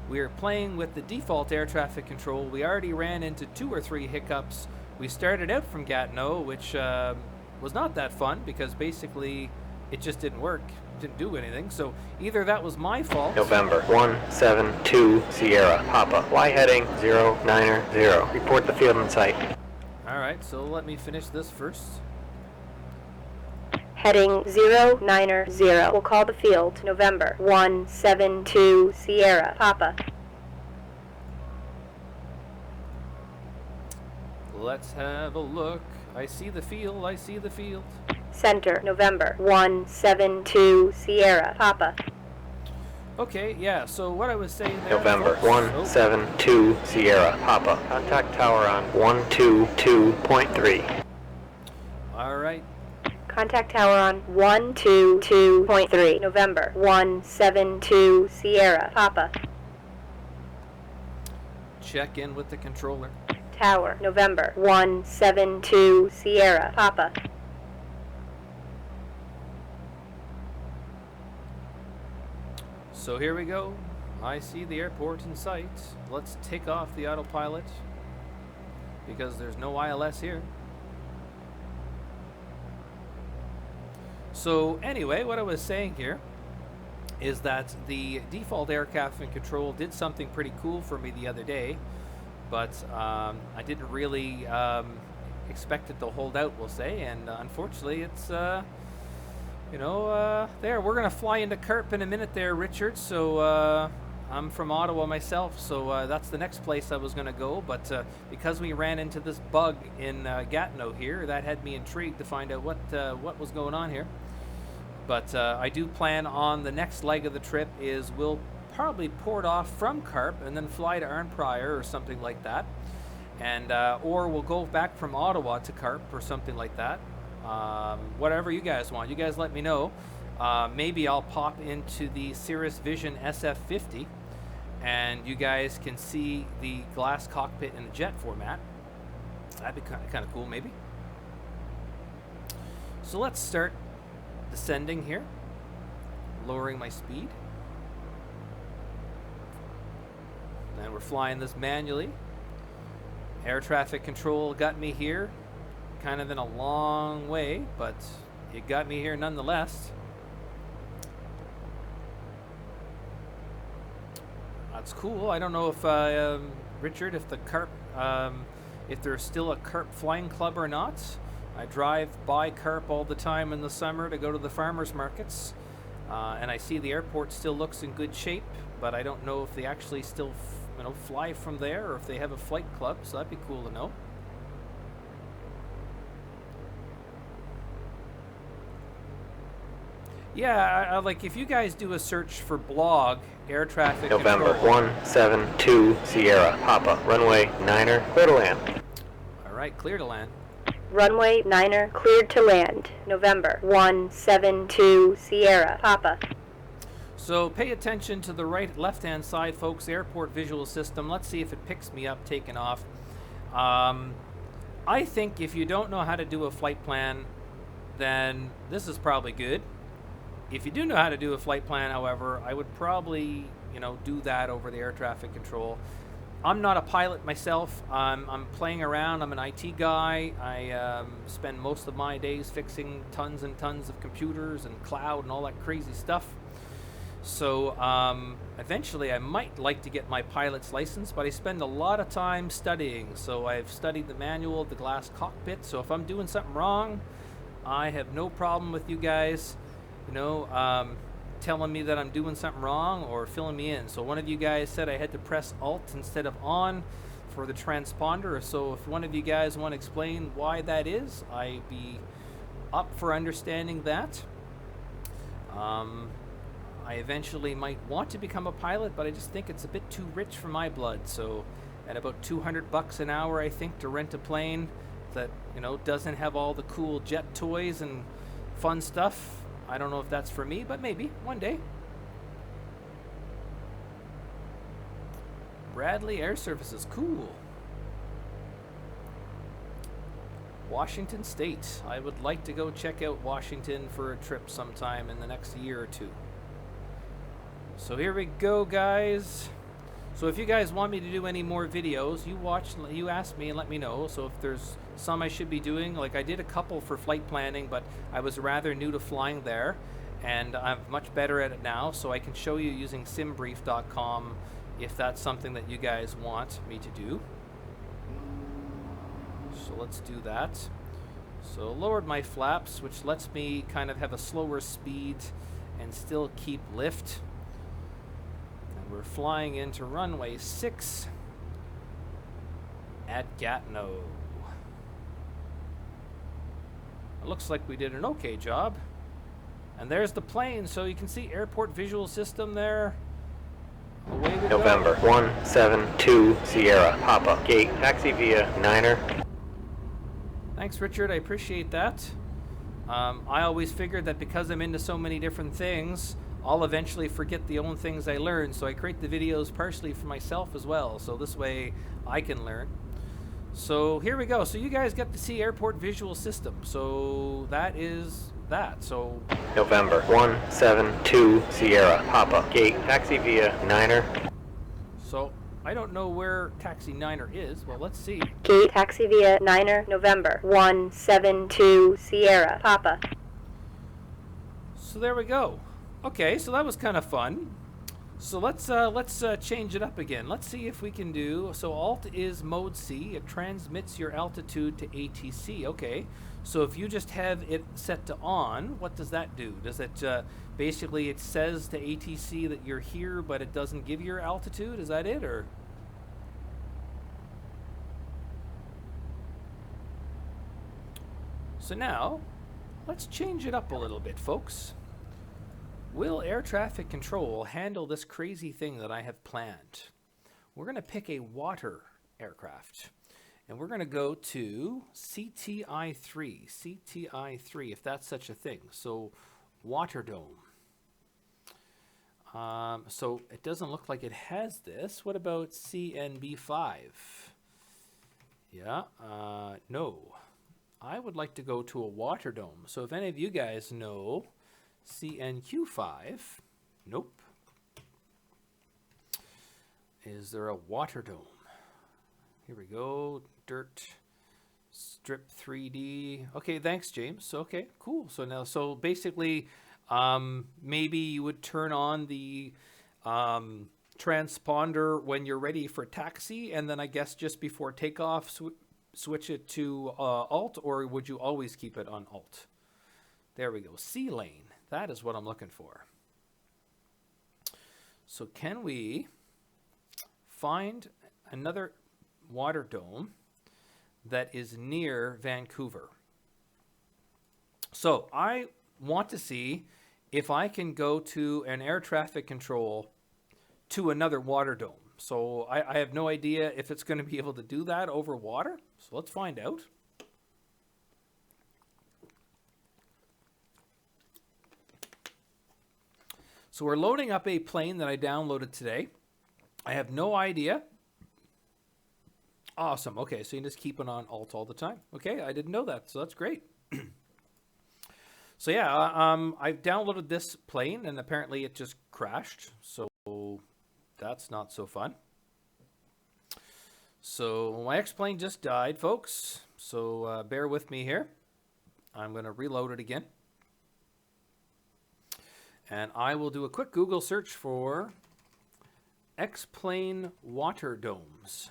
We are playing with the default air traffic control. We already ran into 2 or 3 hiccups. We started out from Gatineau, which was not that fun because basically it just didn't work, didn't do anything. So either that was my fault. November 172 Sierra Papa. Y heading 090. Report the field in sight. All right, so let me finish this first. Heading 090. We'll call the field. November 172 Sierra Papa. Let's have a look. I see the field. I see the field. Center. November 172 Sierra Papa. Okay, yeah, so what I was saying there... November folks, 172 Sierra Papa. Contact tower on 122.3. All right. Contact tower on 122.3. November 172 Sierra Papa. Check in with the controller. Tower. November 172 Sierra Papa. So here we go. I see the airport in sight. Let's take off the autopilot because there's no ILS here. So anyway, what I was saying here is that the default air traffic control did something pretty cool for me the other day, but I didn't really expect it to hold out, we'll say, and unfortunately it's there, we're gonna fly into Carp in a minute there, Richard. So I'm from Ottawa myself, so that's the next place I was gonna go, but because we ran into this bug in Gatineau here, that had me intrigued to find out what was going on here. But I do plan on the next leg of the trip is we'll probably port off from Carp and then fly to Arnprior or something like that, and or we'll go back from Ottawa to Carp or something like that. Whatever you guys want, you guys let me know. Maybe I'll pop into the Cirrus Vision SF50 and you guys can see the glass cockpit in the jet format. That'd be kind of cool, maybe. So let's start descending here, lowering my speed, and we're flying this manually. Air traffic control got me here kind of in a long way, but it got me here nonetheless. That's cool. I don't know if Richard, if the Carp, if there's still a Carp flying club or not. I drive by Carp all the time in the summer to go to the farmers markets, and I see the airport still looks in good shape, but I don't know if they actually still fly from there or if they have a flight club, so that'd be cool to know. Yeah, like if you guys do a search for blog air traffic November control. 172 Sierra Papa. Runway 9er, clear to land. All right, clear to land. Runway 9er cleared to land. November 172 Sierra Papa. So pay attention to the left-hand side, folks. Airport visual system. Let's see if it picks me up taking off. I think if you don't know how to do a flight plan, then this is probably good. If you do know how to do a flight plan, however, I would probably, do that over the air traffic control. I'm not a pilot myself. I'm playing around. I'm an IT guy. I spend most of my days fixing tons and tons of computers and cloud and all that crazy stuff. So eventually I might like to get my pilot's license, but I spend a lot of time studying. So I've studied the manual of the glass cockpit. So if I'm doing something wrong, I have no problem with you guys, telling me that I'm doing something wrong or filling me in. So one of you guys said I had to press Alt instead of on for the transponder. So if one of you guys want to explain why that is, I'd be up for understanding that. I eventually might want to become a pilot, but I just think it's a bit too rich for my blood. So at about $200 an hour, I think, to rent a plane that, you know, doesn't have all the cool jet toys and fun stuff. I don't know if that's for me, but maybe one day. Bradley Air Services, cool. Washington State. I would like to go check out Washington for a trip sometime in the next year or two. So here we go, guys. So if you guys want me to do any more videos, you ask me and let me know. So if there's some I should be doing, like I did a couple for flight planning, but I was rather new to flying there, and I'm much better at it now, so I can show you using simbrief.com if that's something that you guys want me to do. So let's do that. So lowered my flaps, which lets me kind of have a slower speed and still keep lift. And we're flying into runway 6 at Gatineau. It looks like we did an okay job. And there's the plane, so you can see airport visual system there. Away we November go. 172 Sierra Papa Gate taxi via Niner. Thanks, Richard. I appreciate that. I always figured that because I'm into so many different things, I'll eventually forget the only things I learned, so I create the videos partially for myself as well, so this way I can learn. So here we go. So you guys get to see airport visual system. So that is that. So November 172 Sierra Papa Gate taxi via Niner. So I don't know where taxi Niner is. Well, let's see. Gate taxi via Niner, November 172 Sierra Papa. So there we go. Okay, so that was kind of fun. So let's change it up again. Let's see if we can do, so Alt is mode C. It transmits your altitude to ATC. Okay, so if you just have it set to on, what does that do? Does it, basically it says to ATC that you're here, but it doesn't give your altitude? Is that it, or? So now, let's change it up a little bit, folks. Will air traffic control handle this crazy thing that I have planned? We're going to pick a water aircraft, and we're going to go to CTI-3, if that's such a thing. So water dome. So it doesn't look like it has this. What about CNB5? Yeah, no. I would like to go to a water dome. So if any of you guys know CNQ5, nope. Is there a water dome? Here we go, dirt strip 3D. Okay, thanks, James. Okay, cool. So now, so basically, maybe you would turn on the transponder when you're ready for taxi, and then I guess just before takeoff, switch it to alt, or would you always keep it on alt? There we go, C lane. That is what I'm looking for. So can we find another water dome that is near Vancouver? So I want to see if I can go to an air traffic control to another water dome. So I have no idea if it's going to be able to do that over water. So let's find out. So we're loading up a plane that I downloaded today. I have no idea. Awesome. Okay, so you can just keep it on alt all the time. Okay, I didn't know that, so that's great. So yeah, I've downloaded this plane, and apparently it just crashed. So that's not so fun. So my X-plane just died, folks. So bear with me here. I'm going to reload it again. And I will do a quick Google search for X-plane water domes.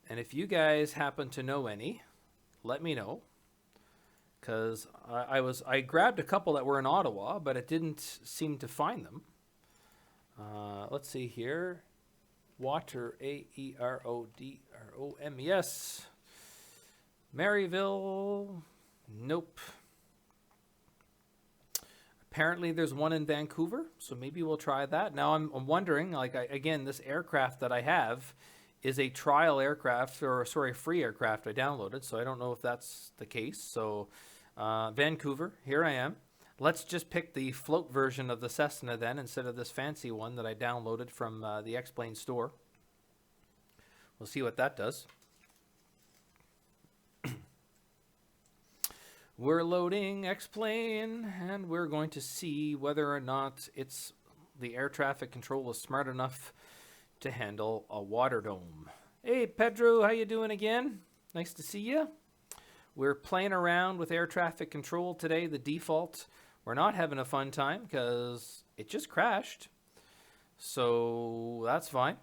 And if you guys happen to know any, let me know. Because I grabbed a couple that were in Ottawa, but it didn't seem to find them. Let's see here. Water, A-E-R-O-D-R-O-M, yes. Maryville, Nope. Apparently there's one in Vancouver, so maybe we'll try that. Now I'm wondering, like, again, this aircraft that I have is a trial aircraft, or sorry, free aircraft I downloaded, so I don't know if that's the case. So Vancouver, here I am. Let's just pick the float version of the Cessna then, instead of this fancy one that I downloaded from the X-Plane store. We'll see what that does. We're loading X-Plane, and we're going to see whether or not the air traffic control is smart enough to handle a water dome. Hey Pedro, how you doing again? Nice to see you. We're playing around with air traffic control today, the default. We're not having a fun time because it just crashed. So that's fine.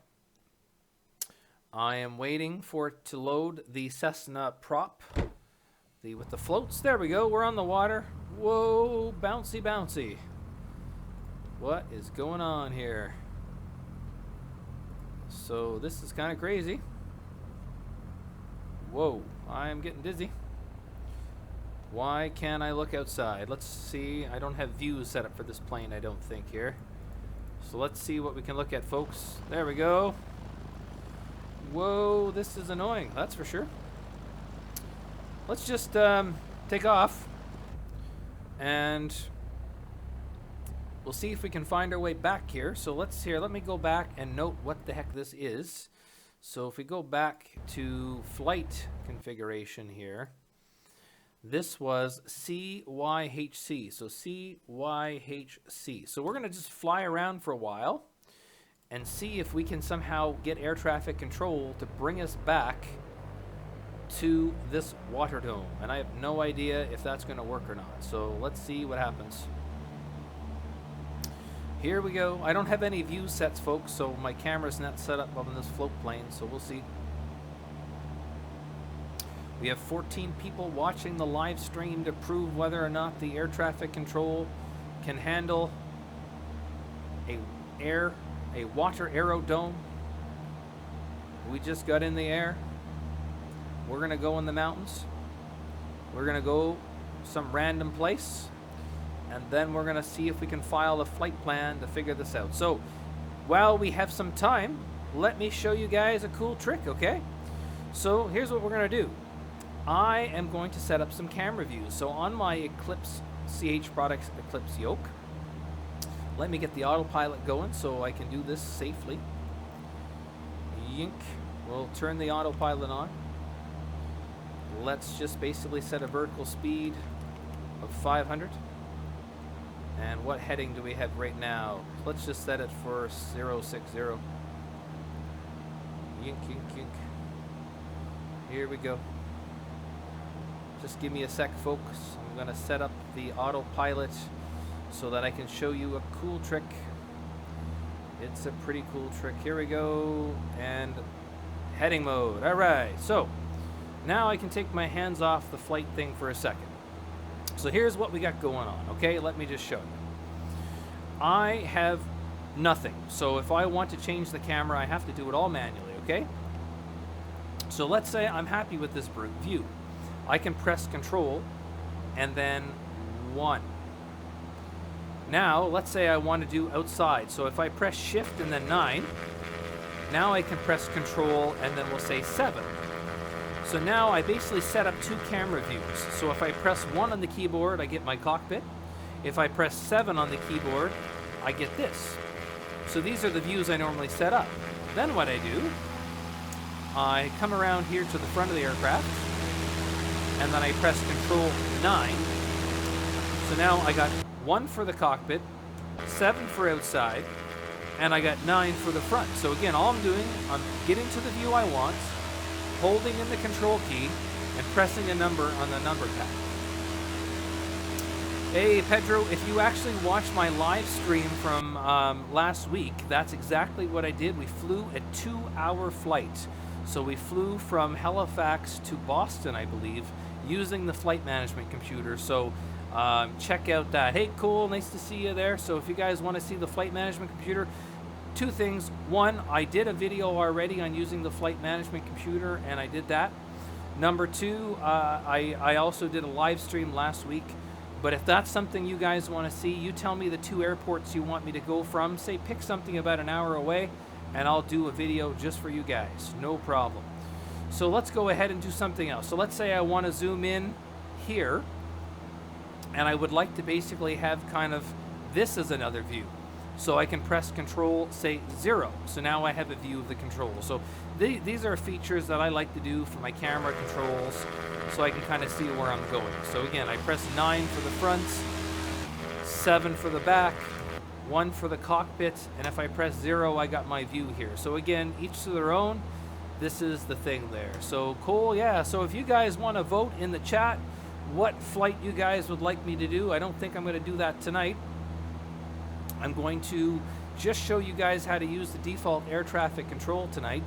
I am waiting for it to load the Cessna prop. With the floats. There we go. We're on the water. Whoa, bouncy, bouncy. What is going on here? So this is kind of crazy. Whoa, I am getting dizzy. Why can't I look outside? Let's see. I don't have views set up for this plane, I don't think, here. So let's see what we can look at, folks. There we go. Whoa, this is annoying. That's for sure. Let's just take off, and we'll see if we can find our way back here. So let me go back and note what the heck this is. So if we go back to flight configuration here, this was CYHC. So CYHC. So we're going to just fly around for a while and see if we can somehow get air traffic control to bring us back to this water dome, and I have no idea if that's going to work or not. So let's see what happens. Here we go. I don't have any view sets, folks, so my camera's not set up on this float plane, so we'll see. We have 14 people watching the live stream to prove whether or not the air traffic control can handle a water aerodome. We just got in the air. We're going to go in the mountains. We're going to go some random place. And then we're going to see if we can file a flight plan to figure this out. So, while we have some time, let me show you guys a cool trick, okay? So, here's what we're going to do. I am going to set up some camera views. So, on my Eclipse CH Products Eclipse yoke, let me get the autopilot going so I can do this safely. Yink. We'll turn the autopilot on. Let's just basically set a vertical speed of 500. And what heading do we have right now? Let's just set it for 060. Yink, yink, yink. Here we go. Just give me a sec, folks. I'm going to set up the autopilot so that I can show you a cool trick. It's a pretty cool trick. Here we go. And heading mode. All right. So now I can take my hands off the flight thing for a second. So here's what we got going on, okay? Let me just show you. I have nothing. So if I want to change the camera, I have to do it all manually, okay? So let's say I'm happy with this view. I can press Control and then 1. Now, let's say I want to do outside. So if I press Shift and then 9, now I can press Control and then we'll say 7. So now I basically set up 2 camera views. So if I press 1 on the keyboard, I get my cockpit. If I press 7 on the keyboard, I get this. So these are the views I normally set up. Then what I do, I come around here to the front of the aircraft, and then I press Control 9. So now I got 1 for the cockpit, 7 for outside, and I got 9 for the front. So again, all I'm doing, I'm getting to the view I want, holding in the control key, and pressing a number on the number pad. Hey Pedro, if you actually watched my live stream from last week, that's exactly what I did. We flew a 2-hour flight. So we flew from Halifax to Boston, I believe, using the flight management computer. So check out that. Hey, cool, nice to see you there. So if you guys want to see the flight management computer, 2 things. 1, I did a video already on using the flight management computer, and I did that. Number two, I also did a live stream last week, but if that's something you guys want to see, you tell me the 2 airports you want me to go from. Say pick something about an hour away, and I'll do a video just for you guys. No problem. So let's go ahead and do something else. So let's say I want to zoom in here, and I would like to basically have kind of this as another view. So I can press Control, say 0. So now I have a view of the controls. So these are features that I like to do for my camera controls, so I can kind of see where I'm going. So again, I press 9 for the front, 7 for the back, 1 for the cockpit, and if I press 0, I got my view here. So again, each to their own. This is the thing there. So cool, yeah. So if you guys want to vote in the chat what flight you guys would like me to do, I don't think I'm going to do that tonight. I'm going to just show you guys how to use the default air traffic control tonight.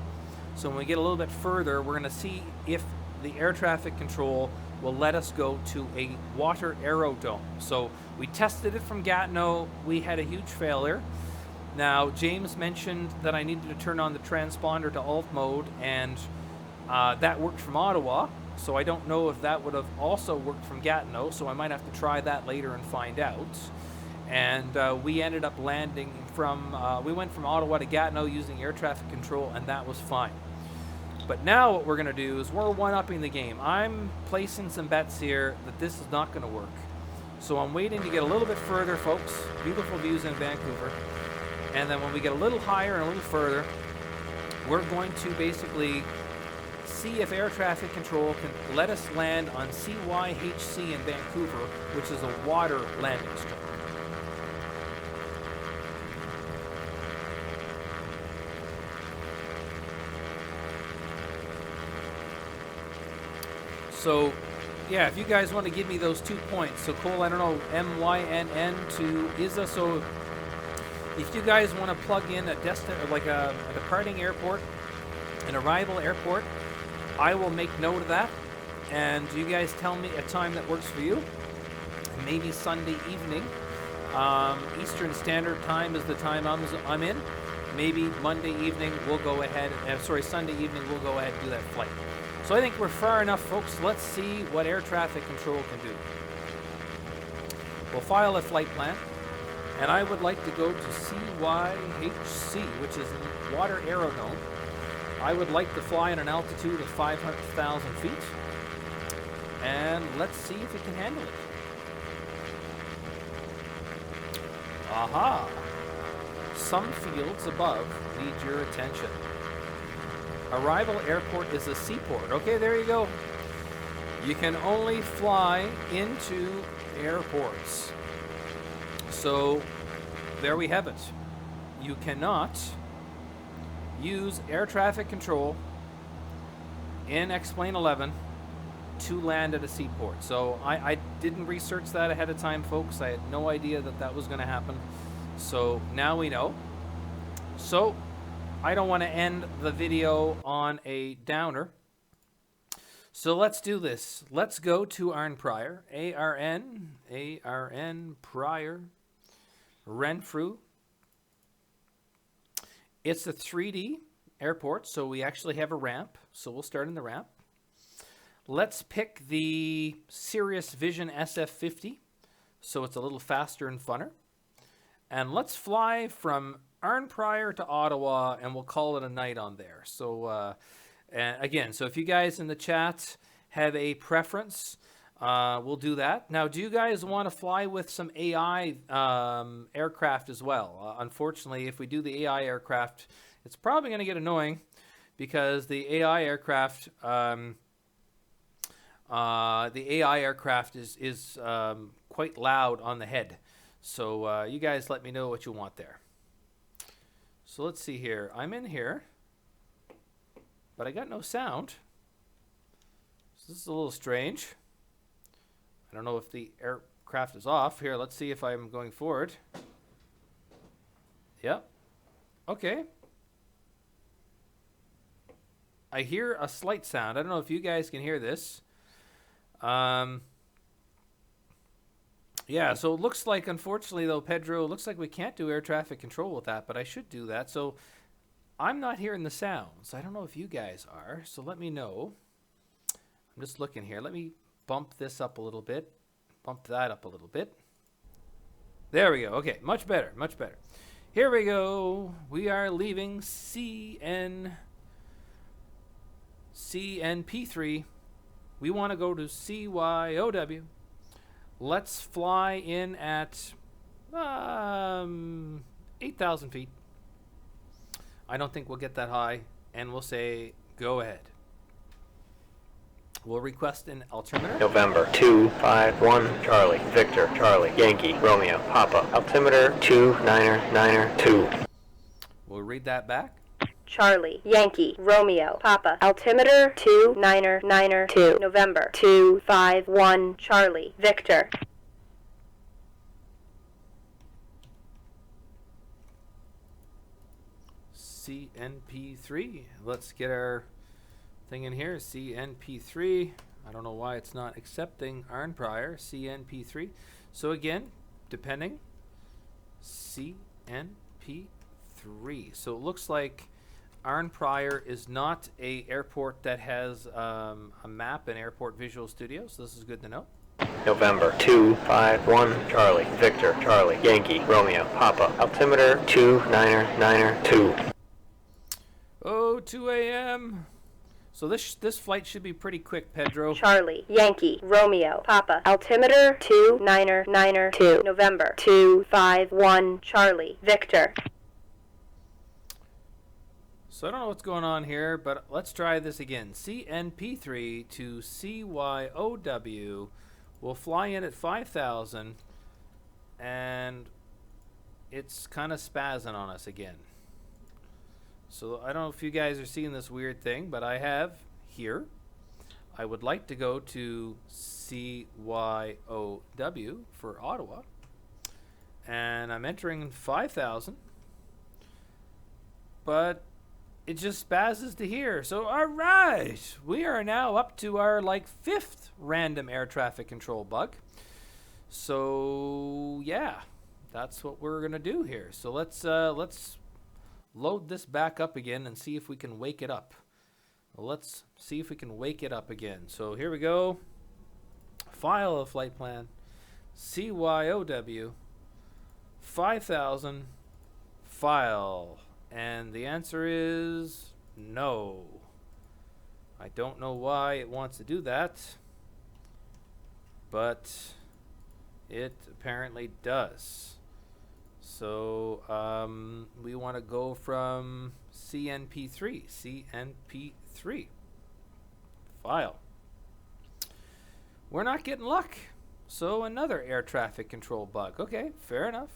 So when we get a little bit further, we're going to see if the air traffic control will let us go to a water aerodrome. So we tested it from Gatineau. We had a huge failure. Now, James mentioned that I needed to turn on the transponder to alt mode, and that worked from Ottawa. So I don't know if that would have also worked from Gatineau, so I might have to try that later and find out. And we ended up landing from, we went from Ottawa to Gatineau using air traffic control, and that was fine. But now what we're going to do is we're one-upping the game. I'm placing some bets here that this is not going to work. So I'm waiting to get a little bit further, folks. Beautiful views in Vancouver. And then when we get a little higher and a little further, we're going to basically see if air traffic control can let us land on CYHC in Vancouver, which is a water landing strip. So, yeah, if you guys want to give me those 2 points. So, Cole, I don't know, MYNN to ISA. So, if you guys want to plug in a departing airport, an arrival airport, I will make note of that. And you guys tell me a time that works for you. Maybe Sunday evening. Eastern Standard Time is the time I'm in. Maybe Monday evening we'll go ahead, Sunday evening we'll go ahead and do that flight. So I think we're far enough, folks. Let's see what air traffic control can do. We'll file a flight plan, and I would like to go to CYHC, which is Water Aerodrome. I would like to fly at an altitude of 500,000 feet, and let's see if it can handle it. Aha! Some fields above need your attention. Arrival airport is a seaport. Okay, there you go. You can only fly into airports. So, there we have it. You cannot use air traffic control in X-Plane 11 to land at a seaport. So, I didn't research that ahead of time, folks. I had no idea that that was going to happen. So, now we know. So, I don't want to end the video on a downer. So let's do this. Let's go to Arn Prior. A-R-N Prior. Renfrew. It's a 3D airport, so we actually have a ramp. So we'll start in the ramp. Let's pick the Sirius Vision SF50. So it's a little faster and funner. And let's fly from Arn Prior to Ottawa, and we'll call it a night on there. So, and again, so if you guys in the chat have a preference, we'll do that. Now, do you guys want to fly with some AI aircraft as well? Unfortunately, if we do the AI aircraft, it's probably going to get annoying because the AI aircraft, is quite loud on the head. So you guys let me know what you want there. So let's see here. I'm in here, but I got no sound. So this is a little strange. I don't know if the aircraft is off. Here, let's see if I'm going forward. Yep. Okay. I hear a slight sound. I don't know if you guys can hear this. Yeah, so it looks like, unfortunately, though, Pedro, it looks like we can't do air traffic control with that, but I should do that. So I'm not hearing the sounds. I don't know if you guys are, so let me know. I'm just looking here. Let me bump this up a little bit. Bump that up a little bit. There we go. Okay, much better, much better. Here we go. We are leaving CNP3. We want to go to CYOW. Let's fly in at 8,000 feet. I don't think we'll get that high, and we'll say go ahead. We'll request an altimeter. November 251 Charlie, Victor, Charlie, Yankee, Romeo, Papa. Altimeter 29992. We'll read that back. Charlie, Yankee, Romeo, Papa. Altimeter 29992. November 251 Charlie, Victor. CNP3. Let's get our thing in here. CNP3. I don't know why it's not accepting Arn Prior. CNP3. So again, depending. CNP3. So it looks like Arn Prior is not a airport that has a map in Airport Visual Studio. So this is good to know. November 251 Charlie, Victor, Charlie, Yankee, Romeo, Papa. Altimeter 29992. Oh, 2 a.m. So this flight should be pretty quick, Pedro. Charlie, Yankee, Romeo, Papa. Altimeter 29992. November 251 Charlie, Victor. So I don't know what's going on here, but let's try this again. CNP3 to CYOW. We'll fly in at 5,000, and it's kind of spazzing on us again. So I don't know if you guys are seeing this weird thing, but I have here. I would like to go to CYOW for Ottawa, and I'm entering 5,000, but it just spazzes to here. So all right, we are now up to our like 5th random air traffic control bug. So yeah, that's what we're gonna do here. So let's load this back up again and see if we can wake it up. Let's see if we can wake it up again. So here we go. File a flight plan. CYOW 5,000 file. And the answer is no. I don't know why it wants to do that, but it apparently does. So we want to go from CNP3. CNP3 file. We're not getting luck. So another air traffic control bug. Okay, fair enough.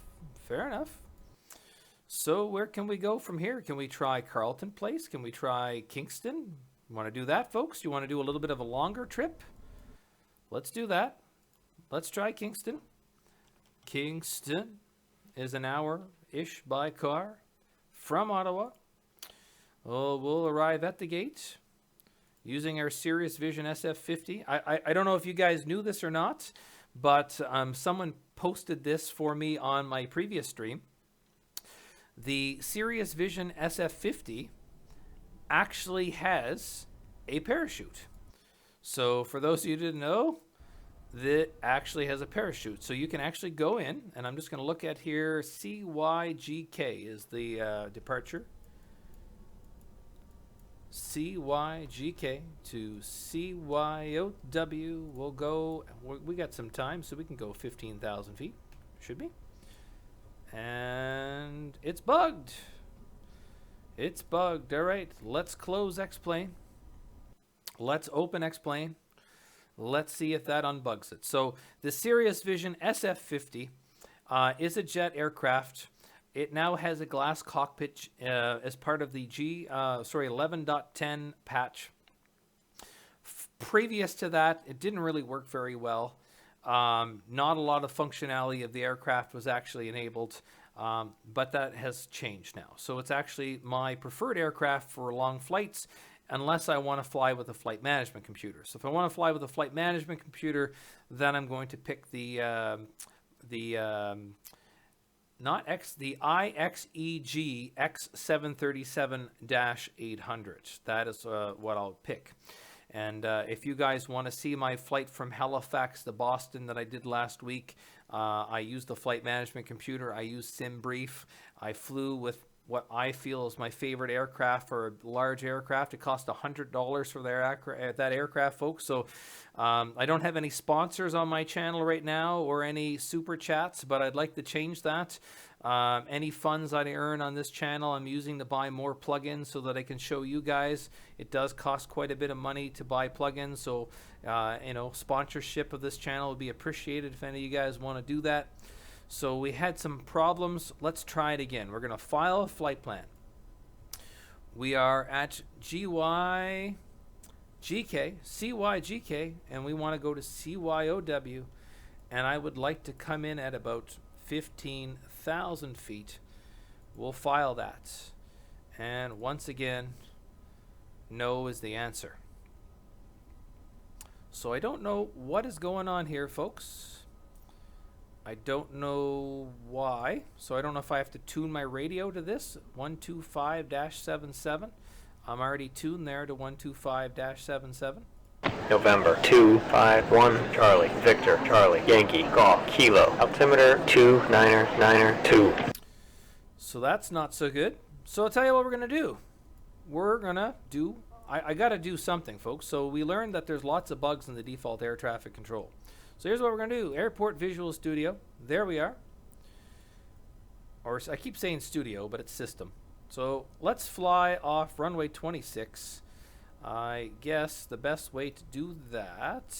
Fair enough. So where can we go from here? Can we try Carleton Place? Can we try Kingston? You want to do that, folks? You want to do a little bit of a longer trip? Let's do that. Let's try Kingston. Kingston is an hour-ish by car from Ottawa. We'll arrive at the gate using our Sirius Vision SF50. I don't know if you guys knew this or not, but someone posted this for me on my previous stream. The Sirius Vision SF50 actually has a parachute. So for those of you who didn't know, that actually has a parachute. So you can actually go in, and I'm just going to look at here, CYGK is the departure. CYGK to CYOW. We'll go, we got some time, so we can go 15,000 feet, should be. And it's bugged. It's bugged. All right, let's close X-Plane. Let's open X-Plane. Let's see if that unbugs it. So the Sirius Vision SF50 is a jet aircraft. It now has a glass cockpit as part of the 11.10 patch. Previous to that, it didn't really work very well. Not a lot of functionality of the aircraft was actually enabled, but that has changed now. So it's actually my preferred aircraft for long flights, unless I want to fly with a flight management computer. So if I want to fly with a flight management computer, then I'm going to pick the IXEG X737-800. That is what I'll pick. And if you guys want to see my flight from Halifax to Boston that I did last week, I used the flight management computer. I used SimBrief. I flew with what I feel is my favorite aircraft for a large aircraft. It cost $100 for that aircraft, folks. So I don't have any sponsors on my channel right now or any super chats, but I'd like to change that. Any funds I earn on this channel, I'm using to buy more plugins so that I can show you guys. It does cost quite a bit of money to buy plugins, so you know, sponsorship of this channel would be appreciated if any of you guys want to do that. So we had some problems. Let's try it again. We're going to file a flight plan. We are at CYGK, and we want to go to CYOW, and I would like to come in at about 15,000 feet. We'll file that. And once again, no is the answer. So I don't know what is going on here, folks. I don't know why. So I don't know if I have to tune my radio to this 125-77. I'm already tuned there to 125-77. November 251 Charlie Victor Charlie Yankee Golf Kilo altimeter 2992. So that's not so good. So I'll tell you what we're gonna do. We're gonna do. I gotta do something, folks. So we learned that there's lots of bugs in the default air traffic control. So here's what we're gonna do. Airport Visual Studio. There we are. Or I keep saying studio, but it's system. So let's fly off runway 26. I guess the best way to do that,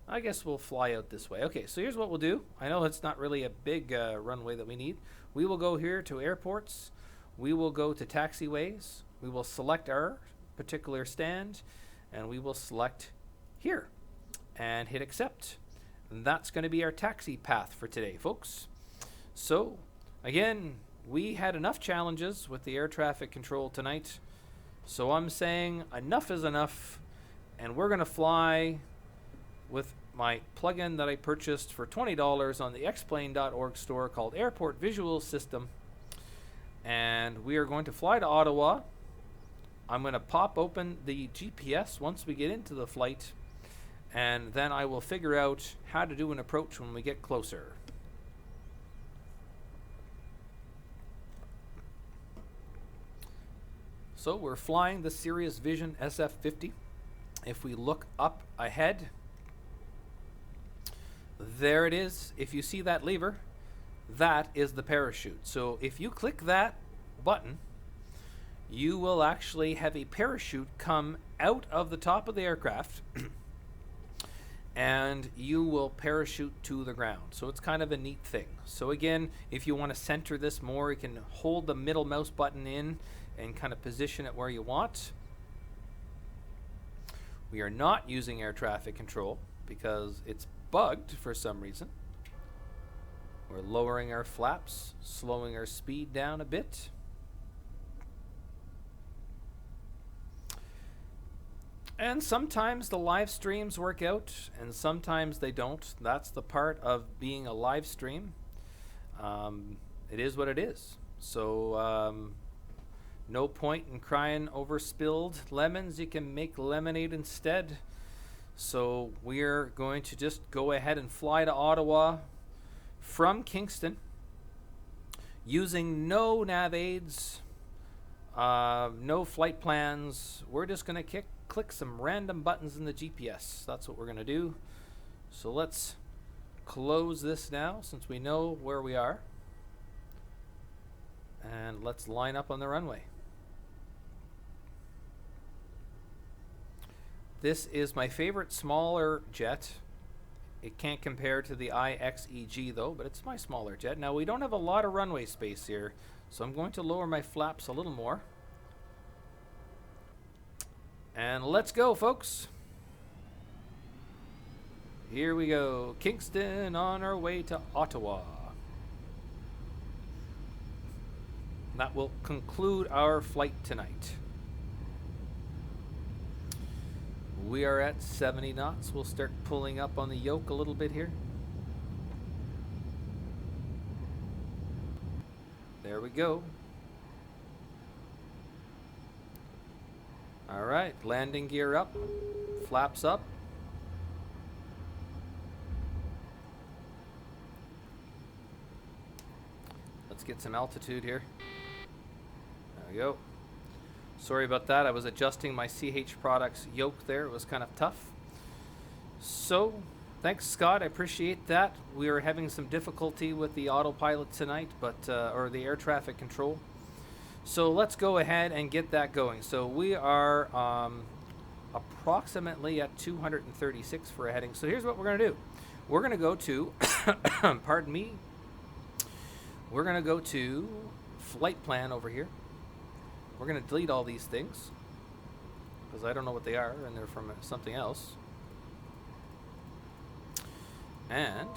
I guess we'll fly out this way. Okay, so here's what we'll do. I know it's not really a big runway that we need. We will go here to airports. We will go to taxiways. We will select our particular stand, and we will select here and hit accept. And that's going to be our taxi path for today, folks. So again, we had enough challenges with the air traffic control tonight. So I'm saying enough is enough, and we're going to fly with my plugin that I purchased for $20 on the xplane.org store called Airport Visual System. And we are going to fly to Ottawa. I'm going to pop open the GPS once we get into the flight, and then I will figure out how to do an approach when we get closer. So we're flying the Sirius Vision SF50. If we look up ahead, there it is. If you see that lever, that is the parachute. So if you click that button, you will actually have a parachute come out of the top of the aircraft and you will parachute to the ground. So it's kind of a neat thing. So again, if you want to center this more, you can hold the middle mouse button in and kind of position it where you want. We are not using air traffic control because it's bugged for some reason. We're lowering our flaps, slowing our speed down a bit. And sometimes the live streams work out and sometimes they don't. That's the part of being a live stream. It is what it is. So no point in crying over spilled lemons. You can make lemonade instead. So we're going to just go ahead and fly to Ottawa from Kingston using no nav aids, no flight plans. We're just going to click some random buttons in the GPS. That's what we're going to do. So let's close this now since we know where we are. And let's line up on the runway. This is my favorite smaller jet. It can't compare to the IXEG though, but it's my smaller jet. Now we don't have a lot of runway space here, so I'm going to lower my flaps a little more. And let's go, folks. Here we go. Kingston on our way to Ottawa. That will conclude our flight tonight. We are at 70 knots. We'll start pulling up on the yoke a little bit here. There we go. All right, landing gear up, flaps up. Let's get some altitude here. There we go. Sorry about that. I was adjusting my CH Products yoke there. It was kind of tough. So, thanks, Scott. I appreciate that. We are having some difficulty with the autopilot tonight, but or the air traffic control. So let's go ahead and get that going. So we are approximately at 236 for a heading. So here's what we're going to do. We're going to go to, pardon me, we're going to go to flight plan over here. We're going to delete all these things because I don't know what they are and they're from something else. And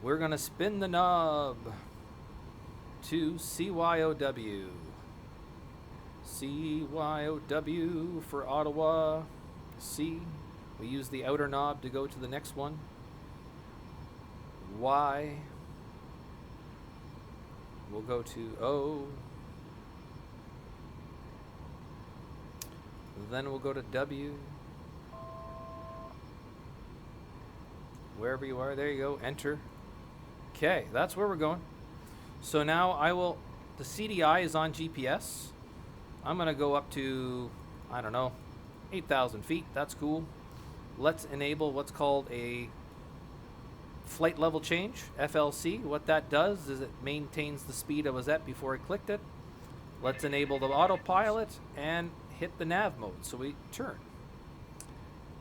we're going to spin the knob to CYOW. CYOW for Ottawa. C. We use the outer knob to go to the next one. Y. We'll go to O. Then we'll go to W. Wherever you are, there you go, enter. Okay, that's where we're going. So now the CDI is on GPS. I'm gonna go up to, I don't know, 8,000 feet, that's cool. Let's enable what's called a flight level change, FLC. What that does is it maintains the speed I was at before I clicked it. Let's enable the autopilot and hit the nav mode, so we turn.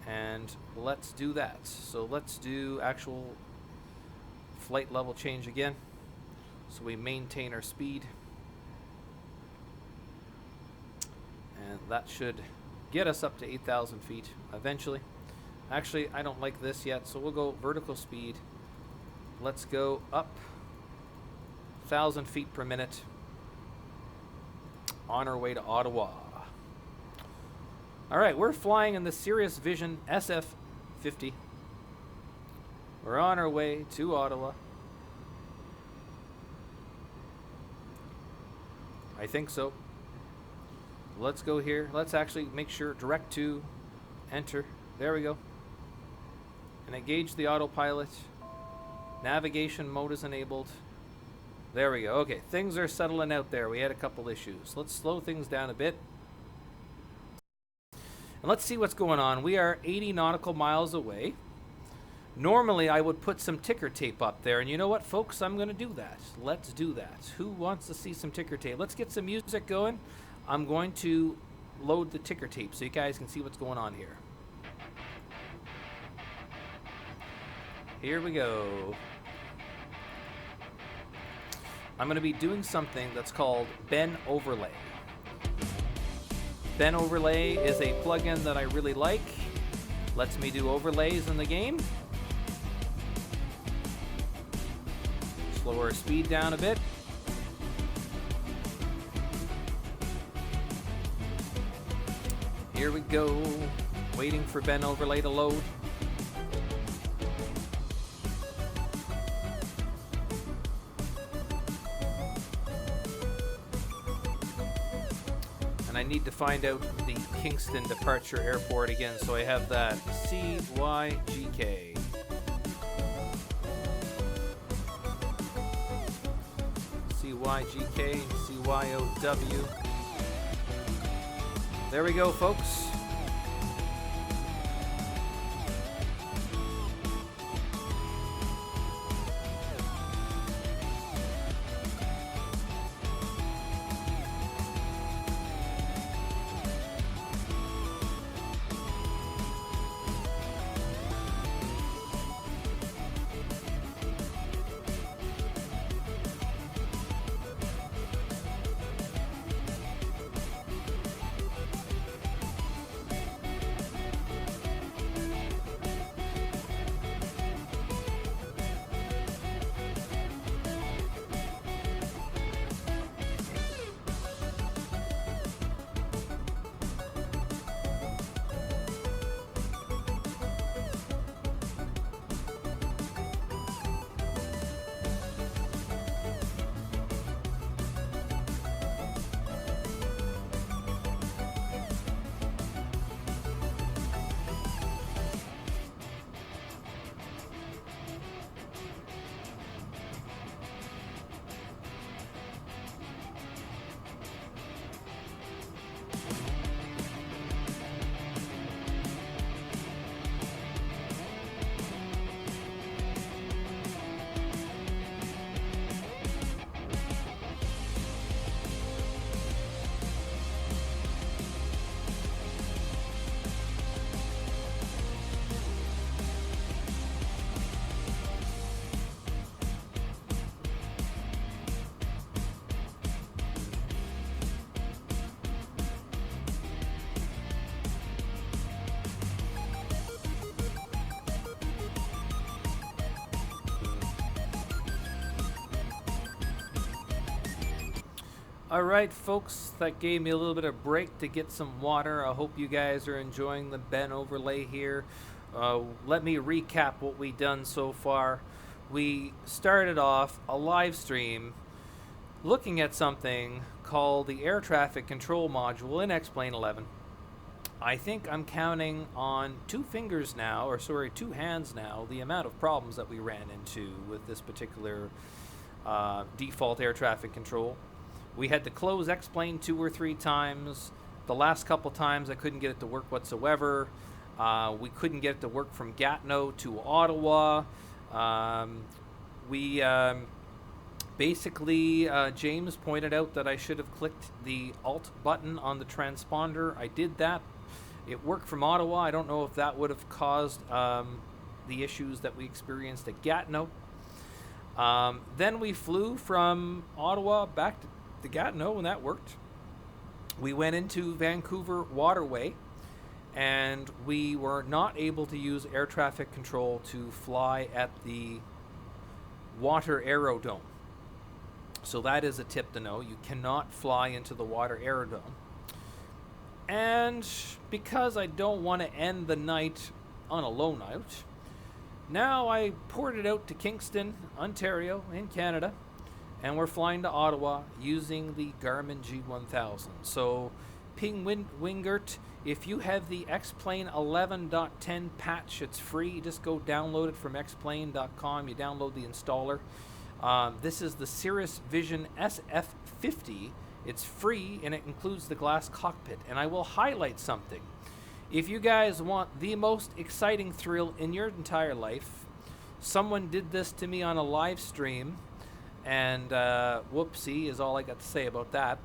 And let's do that. So let's do actual flight level change again. So we maintain our speed. And that should get us up to 8,000 feet eventually. Actually, I don't like this yet, so we'll go vertical speed. Let's go up 1,000 feet per minute on our way to Ottawa. All right, we're flying in the Sirius Vision SF-50. We're on our way to Ottawa. I think so. Let's go here. Let's actually make sure direct to enter. There we go. And engage the autopilot. Navigation mode is enabled. There we go. Okay, things are settling out there. We had a couple issues. Let's slow things down a bit. And let's see what's going on. We are 80 nautical miles away. Normally, I would put some ticker tape up there. And you know what, folks? I'm going to do that. Let's do that. Who wants to see some ticker tape? Let's get some music going. I'm going to load the ticker tape so you guys can see what's going on here. Here we go. I'm going to be doing something that's called Ben Overlay. Ben Overlay is a plugin that I really like. Lets me do overlays in the game. Slow our speed down a bit. Here we go. Waiting for Ben Overlay to load. And I need to find out the Kingston Departure Airport again, so I have that CYGK. CYGK, CYOW. There we go, folks. Alright folks, that gave me a little bit of break to get some water. I hope you guys are enjoying the Ben overlay here. Let me recap what we've done so far. We started off a live stream looking at something called the air traffic control module in X-Plane 11. I think I'm counting on 2 fingers now, or sorry, 2 hands now, the amount of problems that we ran into with this particular default air traffic control. We had to close X-Plane 2 or 3 times. The last couple times I couldn't get it to work whatsoever. We couldn't get it to work from Gatineau to Ottawa. Basically, James pointed out that I should have clicked the Alt button on the transponder. I did that. It worked from Ottawa. I don't know if that would have caused the issues that we experienced at Gatineau. Then we flew from Ottawa back to Gatineau, and that worked. We went into Vancouver Waterway, and we were not able to use air traffic control to fly at the water aerodrome. So that is a tip to know. You cannot fly into the water aerodrome. And because I don't want to end the night on a low note, now I ported out to Kingston, Ontario, in Canada, and we're flying to Ottawa using the Garmin G1000. So, Ping Wingert, if you have the X-Plane 11.10 patch, it's free. Just go download it from xplane.com. You download the installer. This is the Cirrus Vision SF50. It's free, and it includes the glass cockpit. And I will highlight something. If you guys want the most exciting thrill in your entire life, someone did this to me on a live stream, and whoopsie is all I got to say about that.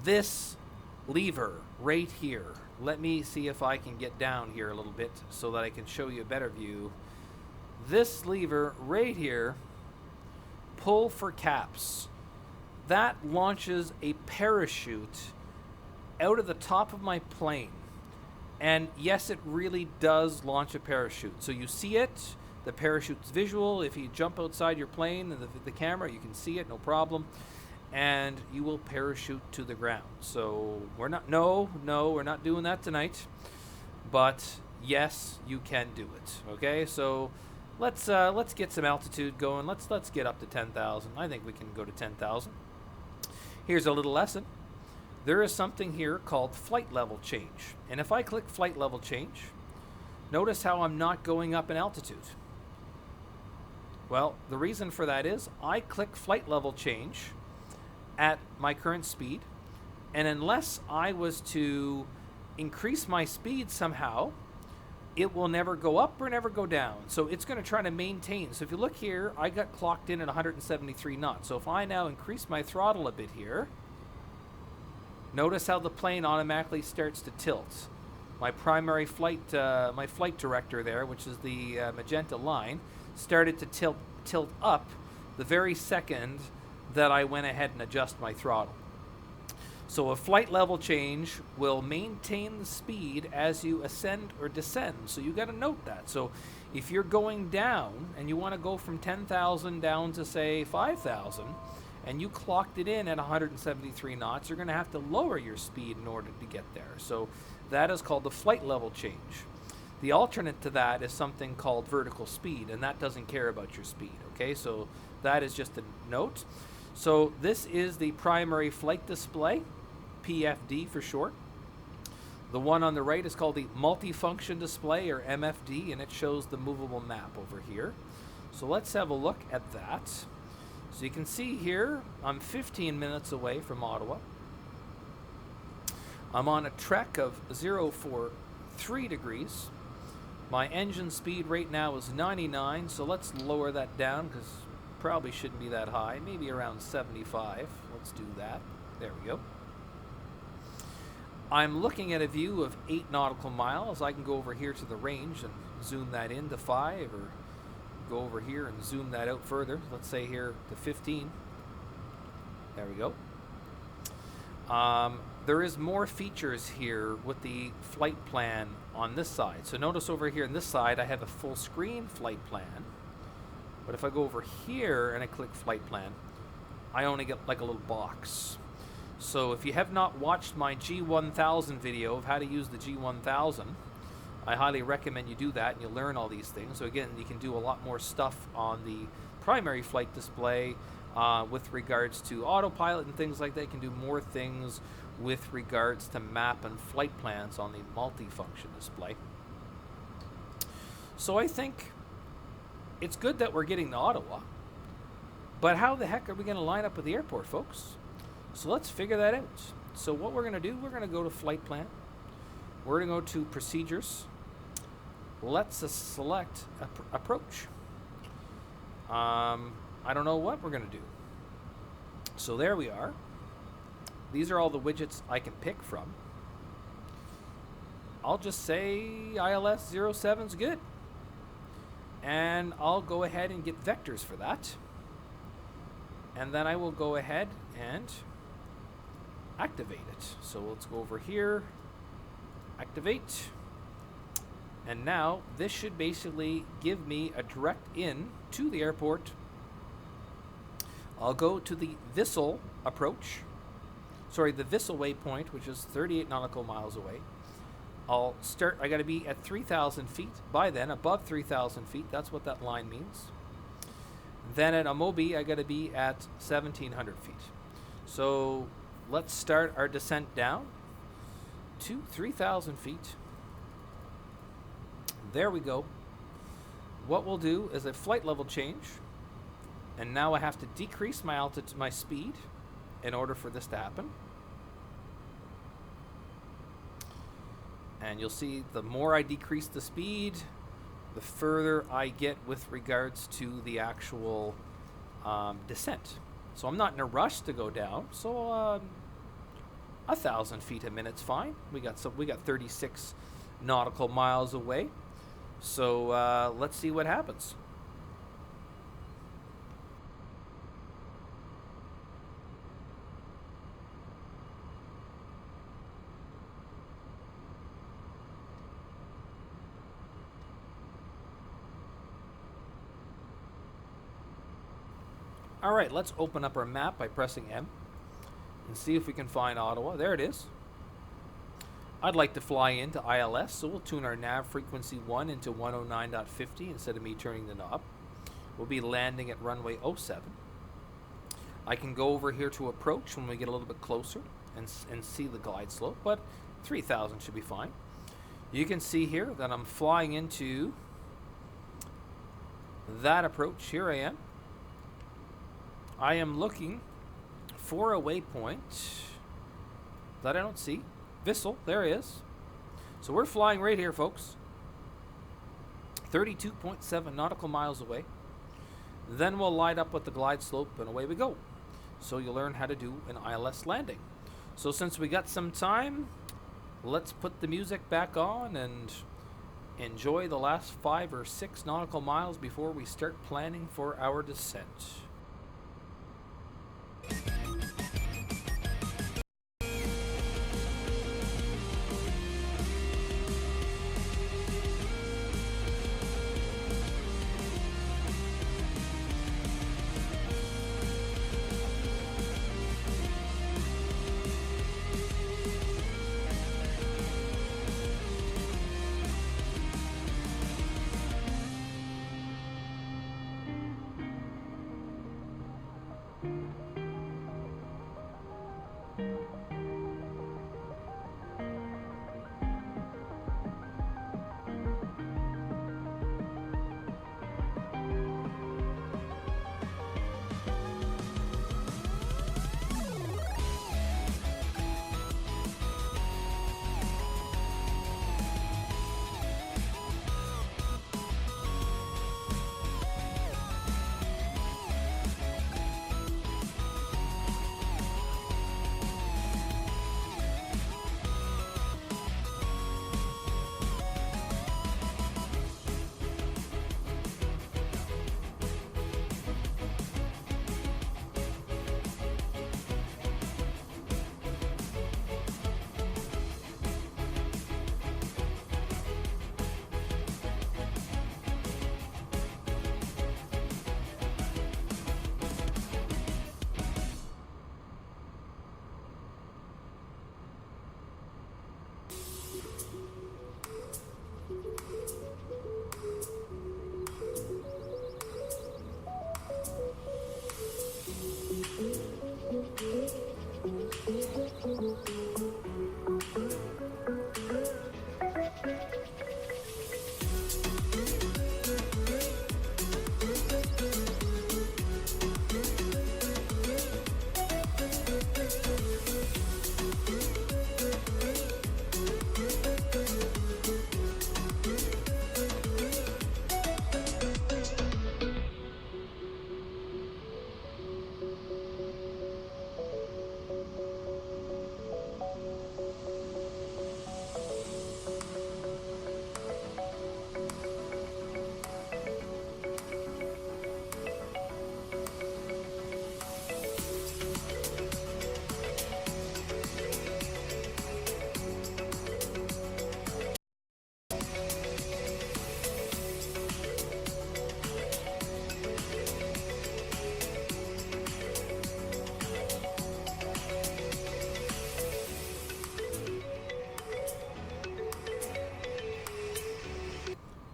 This lever right here, let me see if I can get down here a little bit so that I can show you a better view. This lever right here, pull for caps. That launches a parachute out of the top of my plane. And yes, it really does launch a parachute. So you see it, the parachute's visual. If you jump outside your plane and the camera, you can see it, no problem. And you will parachute to the ground. So we're not, no, we're not doing that tonight. But yes, you can do it. Okay, so let's get some altitude going. Let's get up to 10,000. I think we can go to 10,000. Here's a little lesson. There is something here called flight level change. And if I click flight level change, notice how I'm not going up in altitude. Well, the reason for that is I click flight level change at my current speed, and unless I was to increase my speed somehow, it will never go up or never go down. So it's going to try to maintain. So if you look here, I got clocked in at 173 knots. So if I now increase my throttle a bit here, notice how the plane automatically starts to tilt. My primary flight, my flight director there, which is the magenta line, started to tilt up the very second that I went ahead and adjust my throttle. So a flight level change will maintain the speed as you ascend or descend. So you got to note that. So if you're going down and you want to go from 10,000 down to say 5,000, and you clocked it in at 173 knots, you're going to have to lower your speed in order to get there. So that is called the flight level change. The alternate to that is something called vertical speed, and that doesn't care about your speed. Okay, so that is just a note. So this is the primary flight display, PFD for short. The one on the right is called the multifunction display, or MFD, and it shows the movable map over here. So let's have a look at that. So you can see here, I'm 15 minutes away from Ottawa. I'm on a trek of 043 degrees. My engine speed right now is 99, so let's lower that down because probably shouldn't be that high. Maybe around 75. Let's do that. There we go. I'm looking at a view of 8 nautical miles. I can go over here to the range and zoom that in to 5, or go over here and zoom that out further. Let's say here to 15. There we go. There is more features here with the flight plan on this side. So notice over here on this side I have a full screen flight plan. But if I go over here and I click flight plan, I only get like a little box. So if you have not watched my G1000 video of how to use the G1000, I highly recommend you do that and you'll learn all these things. So again, you can do a lot more stuff on the primary flight display with regards to autopilot and things like that. You can do more things with regards to map and flight plans on the multifunction display. So I think it's good that we're getting to Ottawa, but how the heck are we going to line up with the airport, folks? So let's figure that out. So what we're going to do, we're going to go to flight plan. We're going to go to procedures. Let's select approach. I don't know what we're going to do. So there we are. These are all the widgets I can pick from. I'll just say ILS 07 is good. And I'll go ahead and get vectors for that. And then I will go ahead and activate it. So let's go over here, activate. And now this should basically give me a direct in to the airport. I'll go to the Vissel approach. Sorry, the Vissel waypoint, which is 38 nautical miles away. I'll start, I gotta be at 3,000 feet. By then, above 3,000 feet, that's what that line means. Then at Amobi, I gotta be at 1,700 feet. So let's start our descent down to 3,000 feet. There we go. What we'll do is a flight level change. And now I have to decrease my altitude, my speed, in order for this to happen. And you'll see the more I decrease the speed, the further I get with regards to the actual descent. So I'm not in a rush to go down. So 1,000 feet a minute's fine. We got 36 nautical miles away. So let's see what happens. All right, let's open up our map by pressing M and see if we can find Ottawa. There it is. I'd like to fly into ILS, so we'll tune our nav frequency 1 into 109.50 instead of me turning the knob. We'll be landing at runway 07. I can go over here to approach when we get a little bit closer and see the glide slope, but 3,000 should be fine. You can see here that I'm flying into that approach. Here I am. I am looking for a waypoint that I don't see. Vissel, there it is. So we're flying right here, folks. 32.7 nautical miles away. Then we'll light up with the glide slope and away we go. So you'll learn how to do an ILS landing. So since we got some time, let's put the music back on and enjoy the last 5 or 6 nautical miles before we start planning for our descent.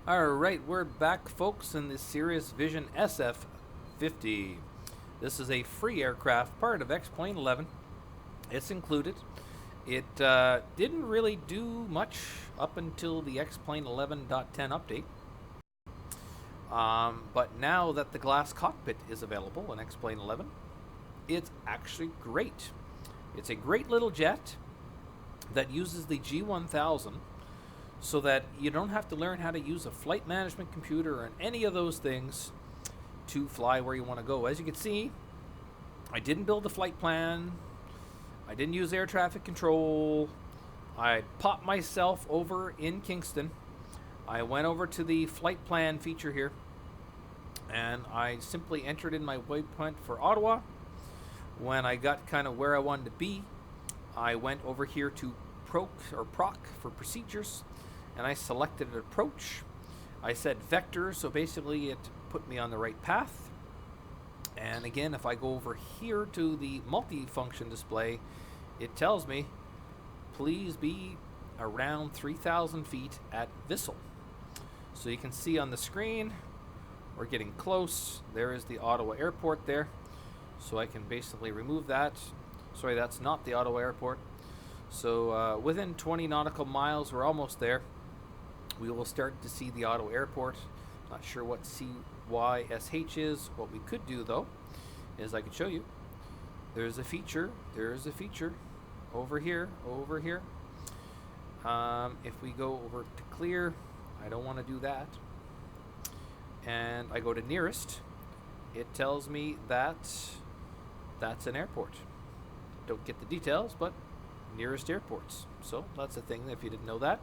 Alright, we're back, folks, in the Cirrus Vision SF-50. This is a free aircraft, part of X-Plane 11. It's included. It didn't really do much up until the X-Plane 11.10 update. But now that the glass cockpit is available in X-Plane 11, it's actually great. It's a great little jet that uses the G1000 so that you don't have to learn how to use a flight management computer or any of those things to fly where you want to go. As you can see, I didn't build a flight plan. I didn't use air traffic control. I popped myself over in Kingston. I went over to the flight plan feature here, and I simply entered in my waypoint for Ottawa. When I got kind of where I wanted to be, I went over here to proc for procedures, and I selected an approach. I said vector, so basically it put me on the right path. And again, if I go over here to the multifunction display, it tells me, please be around 3,000 feet at Vissel. So you can see on the screen, we're getting close. There is the Ottawa Airport there. So I can basically remove that. Sorry, that's not the Ottawa Airport. So within 20 nautical miles, we're almost there. We will start to see the Ottawa Airport. Not sure what CYSH is. What we could do, though, is I could show you. There's a feature. There's a feature over here. Over here. If we go over to clear, I don't want to do that. And I go to nearest. It tells me that that's an airport. Don't get the details, but nearest airports. So that's a thing if you didn't know that.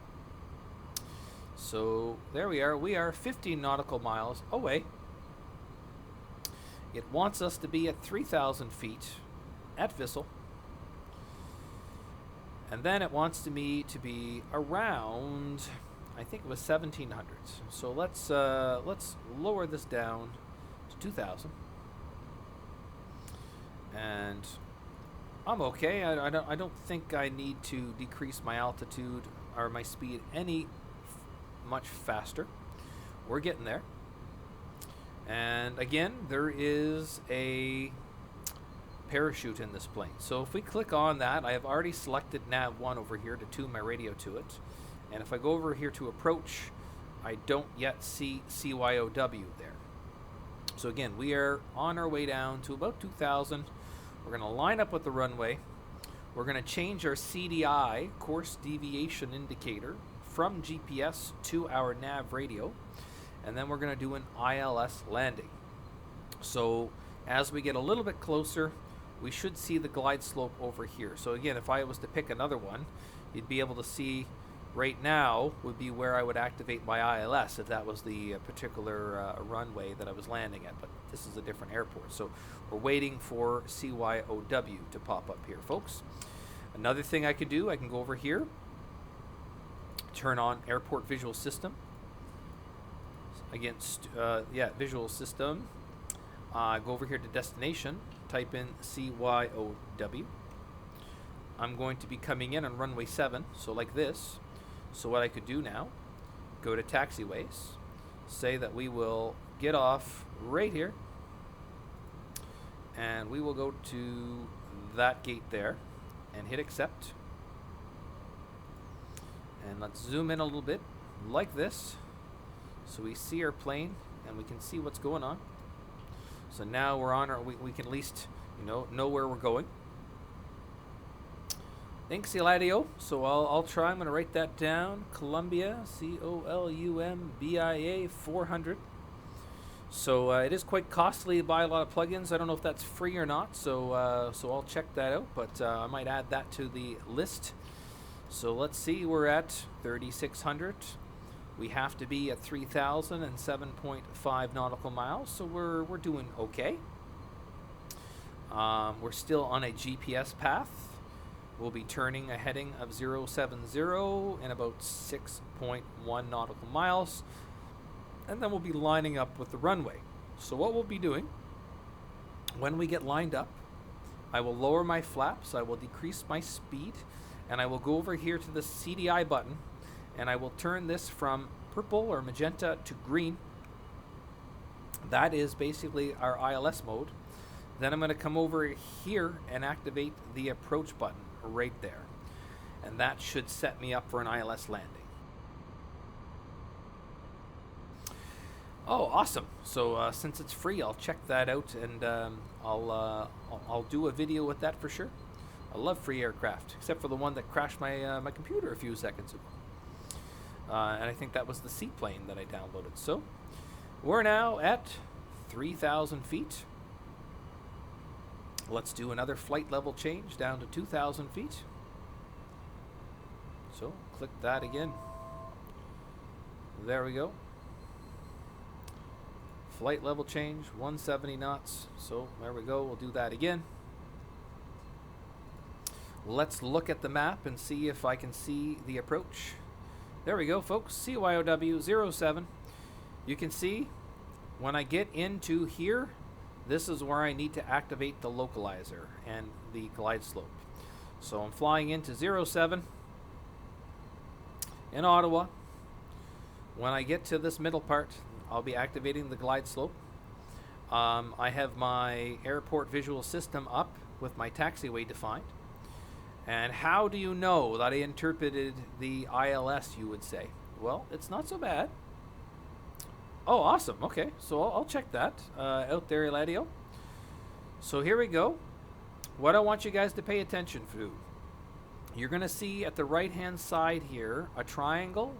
So there we are. We are 15 nautical miles away. It wants us to be at 3,000 feet at Vissel. And then it wants me to be around, I think it was 1,700. So let's lower this down to 2,000. And I'm okay. I don't think I need to decrease my altitude or my speed any much faster. We're getting there. And again, there is a parachute in this plane. So if we click on that, I have already selected nav 1 over here to tune my radio to it. And if I go over here to approach, I don't yet see CYOW there. So again, we are on our way down to about 2,000. We're going to line up with the runway. We're going to change our CDI, course deviation indicator, from GPS to our nav radio. And then we're going to do an ILS landing. So as we get a little bit closer, we should see the glide slope over here. So again, if I was to pick another one, you'd be able to see right now would be where I would activate my ILS if that was the particular runway that I was landing at. But this is a different airport. So we're waiting for CYOW to pop up here, folks. Another thing I could do, I can go over here, turn on airport visual system. Again, visual system. Go over here to destination, type in CYOW. I'm going to be coming in on runway 7, so like this. So what I could do now, go to taxiways, say that we will get off right here, and we will go to that gate there and hit accept. And let's zoom in a little bit like this so we see our plane and we can see what's going on. So now we're on our, we can at least know where we're going. Thanks, Eladio. So I'll try. I'm going to write that down. Columbia, Columbia 400. So it is quite costly to buy a lot of plugins. I don't know if that's free or not. So I'll check that out. But I might add that to the list. So let's see. We're at 3,600. We have to be at 3,000 and 7.5 nautical miles. So we're doing okay. We're still on a GPS path. We'll be turning a heading of 070 in about 6.1 nautical miles. And then we'll be lining up with the runway. So what we'll be doing, when we get lined up, I will lower my flaps, I will decrease my speed, and I will go over here to the CDI button, and I will turn this from purple or magenta to green. That is basically our ILS mode. Then I'm going to come over here and activate the approach button right there. And that should set me up for an ILS landing. Oh, awesome. So since it's free, I'll check that out, and I'll do a video with that for sure. I love free aircraft, except for the one that crashed my my computer a few seconds ago. And I think that was the seaplane that I downloaded. So we're now at 3,000 feet. Let's do another flight level change down to 2,000 feet. So click that again. There we go. Flight level change, 170 knots. So there we go. We'll do that again. Let's look at the map and see if I can see the approach. There we go, folks. CYOW 07. You can see when I get into here, this is where I need to activate the localizer and the glide slope. So I'm flying into 07 in Ottawa. When I get to this middle part, I'll be activating the glide slope. I have my airport visual system up with my taxiway defined. And how do you know that I interpreted the ILS, you would say? Well, it's not so bad. Oh, awesome. Okay, so I'll check that out there, Eladio. So here we go. What I want you guys to pay attention to. You're going to see at the right-hand side here a triangle,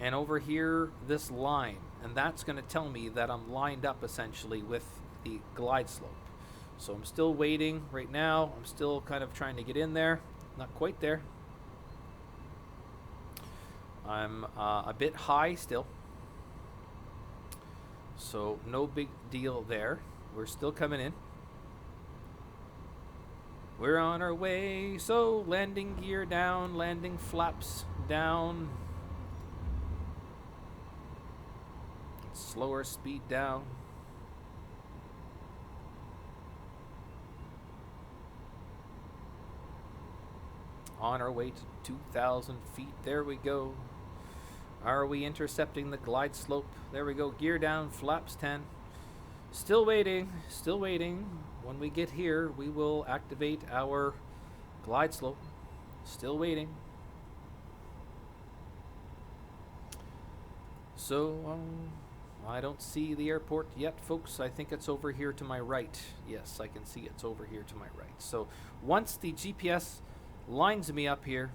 and over here this line. And that's going to tell me that I'm lined up essentially with the glide slope. So I'm still waiting right now. I'm still kind of trying to get in there. Not quite there. I'm a bit high still. So no big deal there. We're still coming in. We're on our way. So landing gear down, landing flaps down. Slower speed down. On our way to 2,000 feet. There we go. Are we intercepting the glide slope? There we go. Gear down, flaps 10. Still waiting, still waiting. When we get here, we will activate our glide slope. Still waiting. So, I don't see the airport yet, folks. I think it's over here to my right. Yes, I can see it's over here to my right. So, once the GPS lines me up here,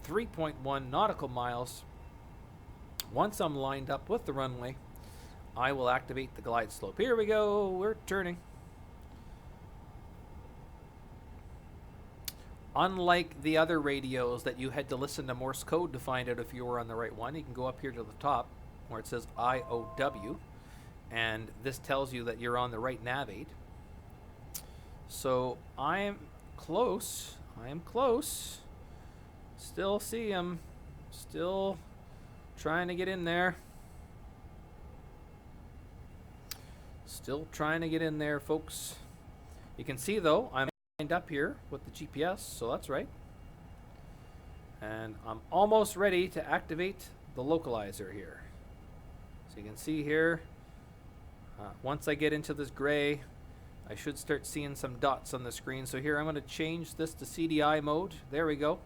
3.1 nautical miles. Once I'm lined up with the runway, I will activate the glide slope. Here we go. We're turning. Unlike the other radios that you had to listen to Morse code to find out if you were on the right one, you can go up here to the top where it says IOW, and this tells you that you're on the right nav aid. So I am close. I am close. Still see him. Still trying to get in there. Still trying to get in there, folks. You can see, though, I'm lined up here with the GPS, so that's right. And I'm almost ready to activate the localizer here. So you can see here, once I get into this gray, I should start seeing some dots on the screen. So here I'm going to change this to CDI mode. There we go.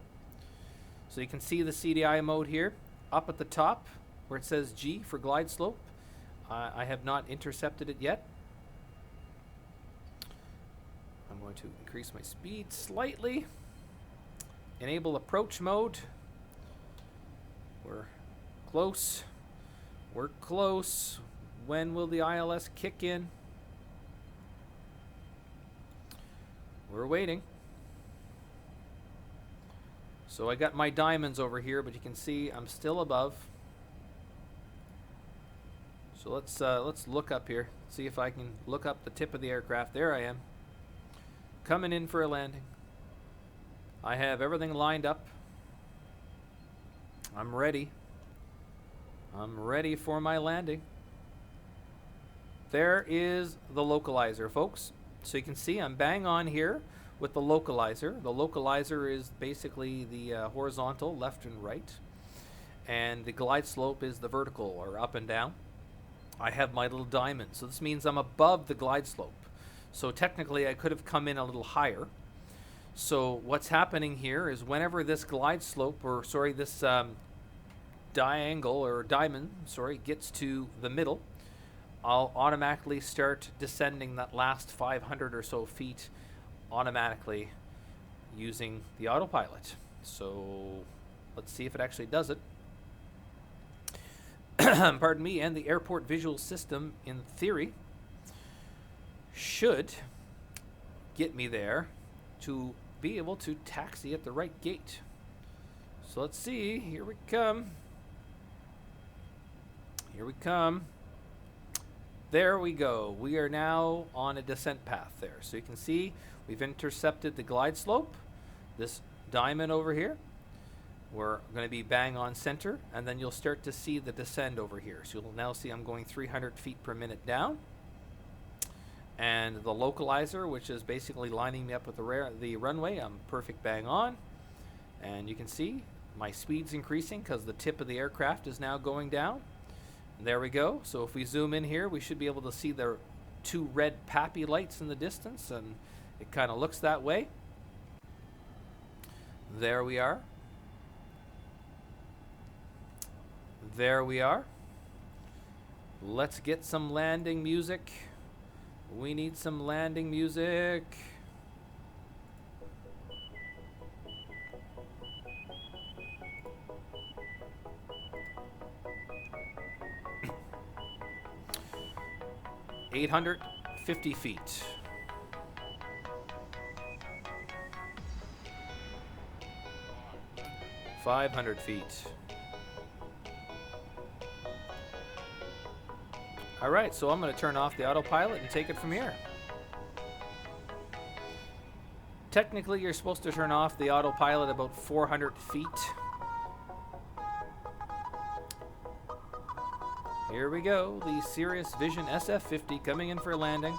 So you can see the CDI mode here up at the top where it says G for glide slope. I have not intercepted it yet. I'm going to increase my speed slightly. Enable approach mode. We're close. We're close. When will the ILS kick in? We're waiting. So I got my diamonds over here, but you can see I'm still above. So let's look up here. See if I can look up the tip of the aircraft. There I am. Coming in for a landing. I have everything lined up. I'm ready. I'm ready for my landing. There is the localizer, folks. So you can see I'm bang on here with the localizer. The localizer is basically the horizontal left and right. and the glide slope is the vertical, or up and down. I have my little diamond, so this means I'm above the glide slope. So technically I could have come in a little higher. So what's happening here is whenever this glide slope, or sorry, this diangle or diamond, sorry, gets to the middle, I'll automatically start descending that last 500 or so feet automatically using the autopilot. So let's see if it actually does it. Pardon me. And the airport visual system, in theory, should get me there to be able to taxi at the right gate. So let's see. Here we come. Here we come. There we go. We are now on a descent path there. So you can see we've intercepted the glide slope, this diamond over here. We're going to be bang on center, and then you'll start to see the descend over here. So you'll now see I'm going 300 feet per minute down. And the localizer, which is basically lining me up with the runway, I'm perfect bang on. And you can see my speed's increasing because the tip of the aircraft is now going down. There we go. So if we zoom in here, we should be able to see the two red pappy lights in the distance, and it kind of looks that way. There we are. There we are. Let's get some landing music. We need some landing music. $850 feet. $500 feet. All right, so I'm going to turn off the autopilot and take it from here. Technically, you're supposed to turn off the autopilot about 400 feet. Here we go, the Sirius Vision SF-50 coming in for landing.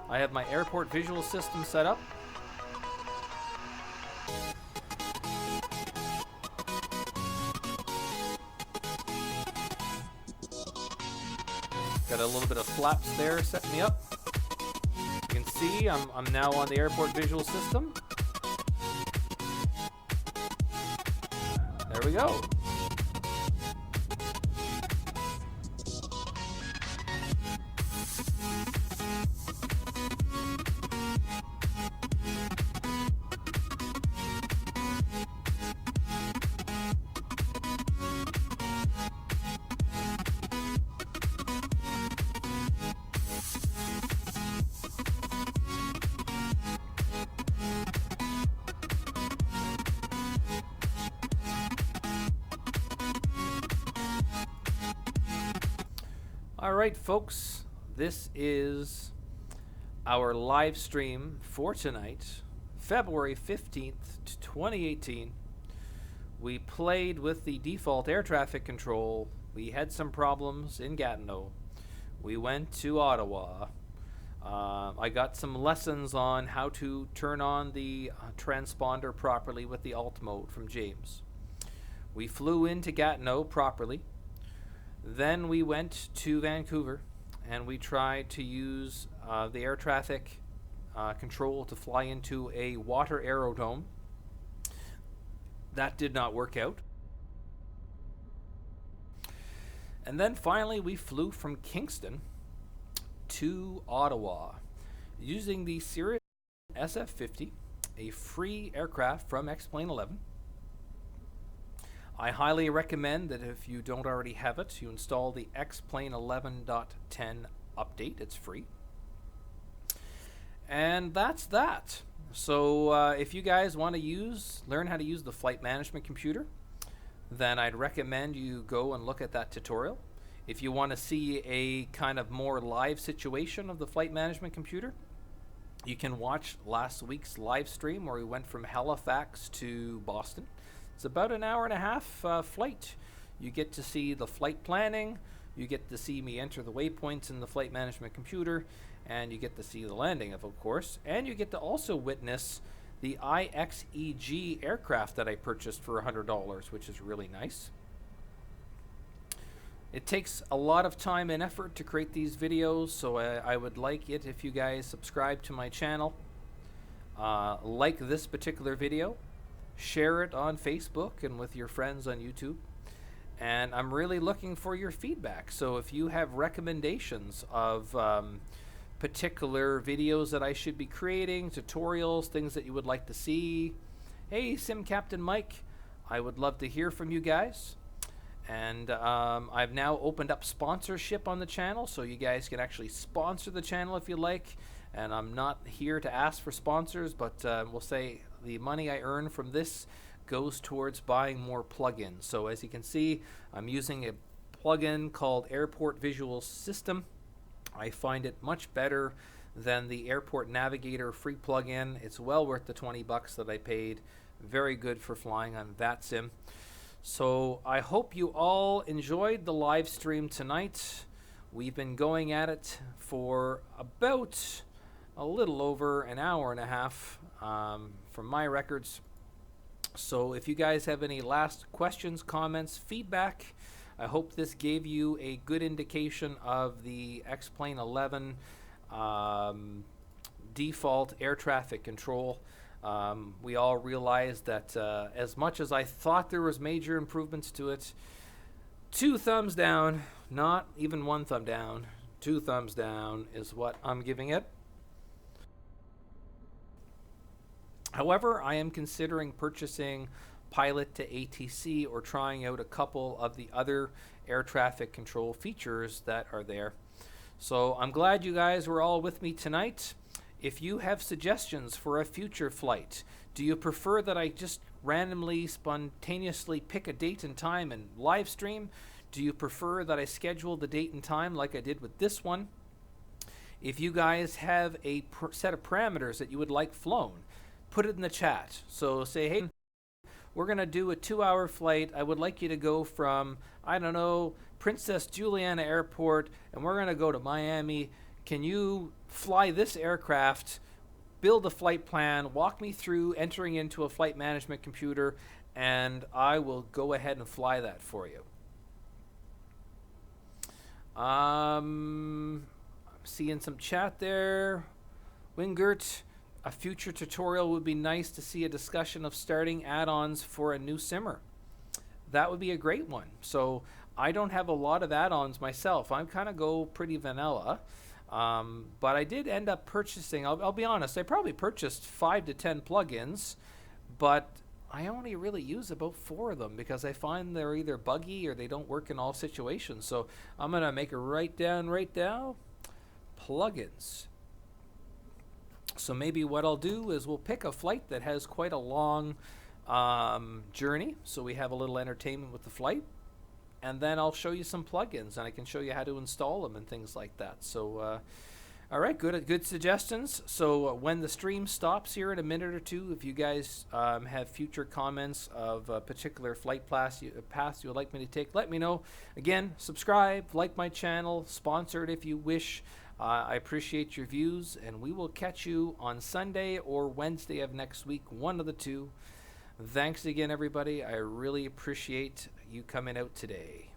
I have my airport visual system set up. Got a little bit of flaps there setting me up. You can see I'm now on the airport visual system. There we go. All right, folks, this is our live stream for tonight, February 15th, 2018. We played with the default air traffic control. We had some problems in Gatineau. We went to Ottawa. I got some lessons on how to turn on the transponder properly with the alt mode from James. We flew into Gatineau properly. Then we went to Vancouver and we tried to use the air traffic control to fly into a water aerodrome. That did not work out. And then finally we flew from Kingston to Ottawa using the Sirius SF-50, a free aircraft from X-Plane 11. I highly recommend that if you don't already have it, you install the X-Plane 11.10 update. It's free. And that's that. So if you guys want to learn how to use the flight management computer, then I'd recommend you go and look at that tutorial. If you want to see a kind of more live situation of the flight management computer, you can watch last week's live stream where we went from Halifax to Boston. It's about an hour and a half flight. You get to see the flight planning, you get to see me enter the waypoints in the flight management computer, and you get to see the landing of course, and you get to also witness the IXEG aircraft that I purchased for $100, which is really nice. It takes a lot of time and effort to create these videos, so I would like it if you guys subscribe to my channel, like this particular video, share it on Facebook and with your friends on YouTube, and I'm really looking for your feedback. So if you have recommendations of particular videos that I should be creating, tutorials, things that you would like to see, hey, Sim Captain Mike, I would love to hear from you guys. And I've now opened up sponsorship on the channel, so you guys can actually sponsor the channel if you like. And I'm not here to ask for sponsors, but we'll say the money I earn from this goes towards buying more plugins. So as you can see, I'm using a plugin called Airport Visual System. I find it much better than the Airport Navigator free plugin. It's well worth the 20 bucks that I paid. Very good for flying on that sim. So I hope you all enjoyed the live stream tonight. We've been going at it for about a little over an hour and a half from my records. So if you guys have any last questions, comments, feedback, I hope this gave you a good indication of the X-Plane 11 default air traffic control. We all realized that as much as I thought there was major improvements to it, 2 thumbs down, not even 1 thumb down, 2 thumbs down is what I'm giving it. However, I am considering purchasing Pilot to ATC or trying out a couple of the other air traffic control features that are there. So I'm glad you guys were all with me tonight. If you have suggestions for a future flight, do you prefer that I just randomly, spontaneously pick a date and time and live stream? Do you prefer that I schedule the date and time like I did with this one? If you guys have a set of parameters that you would like flown, put it in the chat. So say, hey, we're going to do a 2-hour flight. I would like you to go from, I don't know, Princess Juliana Airport, and we're going to go to Miami. Can you fly this aircraft, build a flight plan, walk me through entering into a flight management computer, and I will go ahead and fly that for you. I'm seeing some chat there. Wingert, a future tutorial would be nice to see a discussion of starting add-ons for a new simmer. That would be a great one. So I don't have a lot of add-ons myself. I kind of go pretty vanilla. But I did end up purchasing, I'll be honest, I probably purchased 5 to 10 plugins, but I only really use about 4 of them because I find they're either buggy or they don't work in all situations. So I'm going to make a write down right now, plugins. So maybe what I'll do is we'll pick a flight that has quite a long journey, so we have a little entertainment with the flight. And then I'll show you some plugins, and I can show you how to install them and things like that. So, all right, good suggestions. So when the stream stops here in a minute or two, if you guys have future comments of a particular flight paths you would like me to take, let me know. Again, subscribe, like my channel, sponsor it if you wish. I appreciate your views, and we will catch you on Sunday or Wednesday of next week, one of the two. Thanks again, everybody. I really appreciate you coming out today.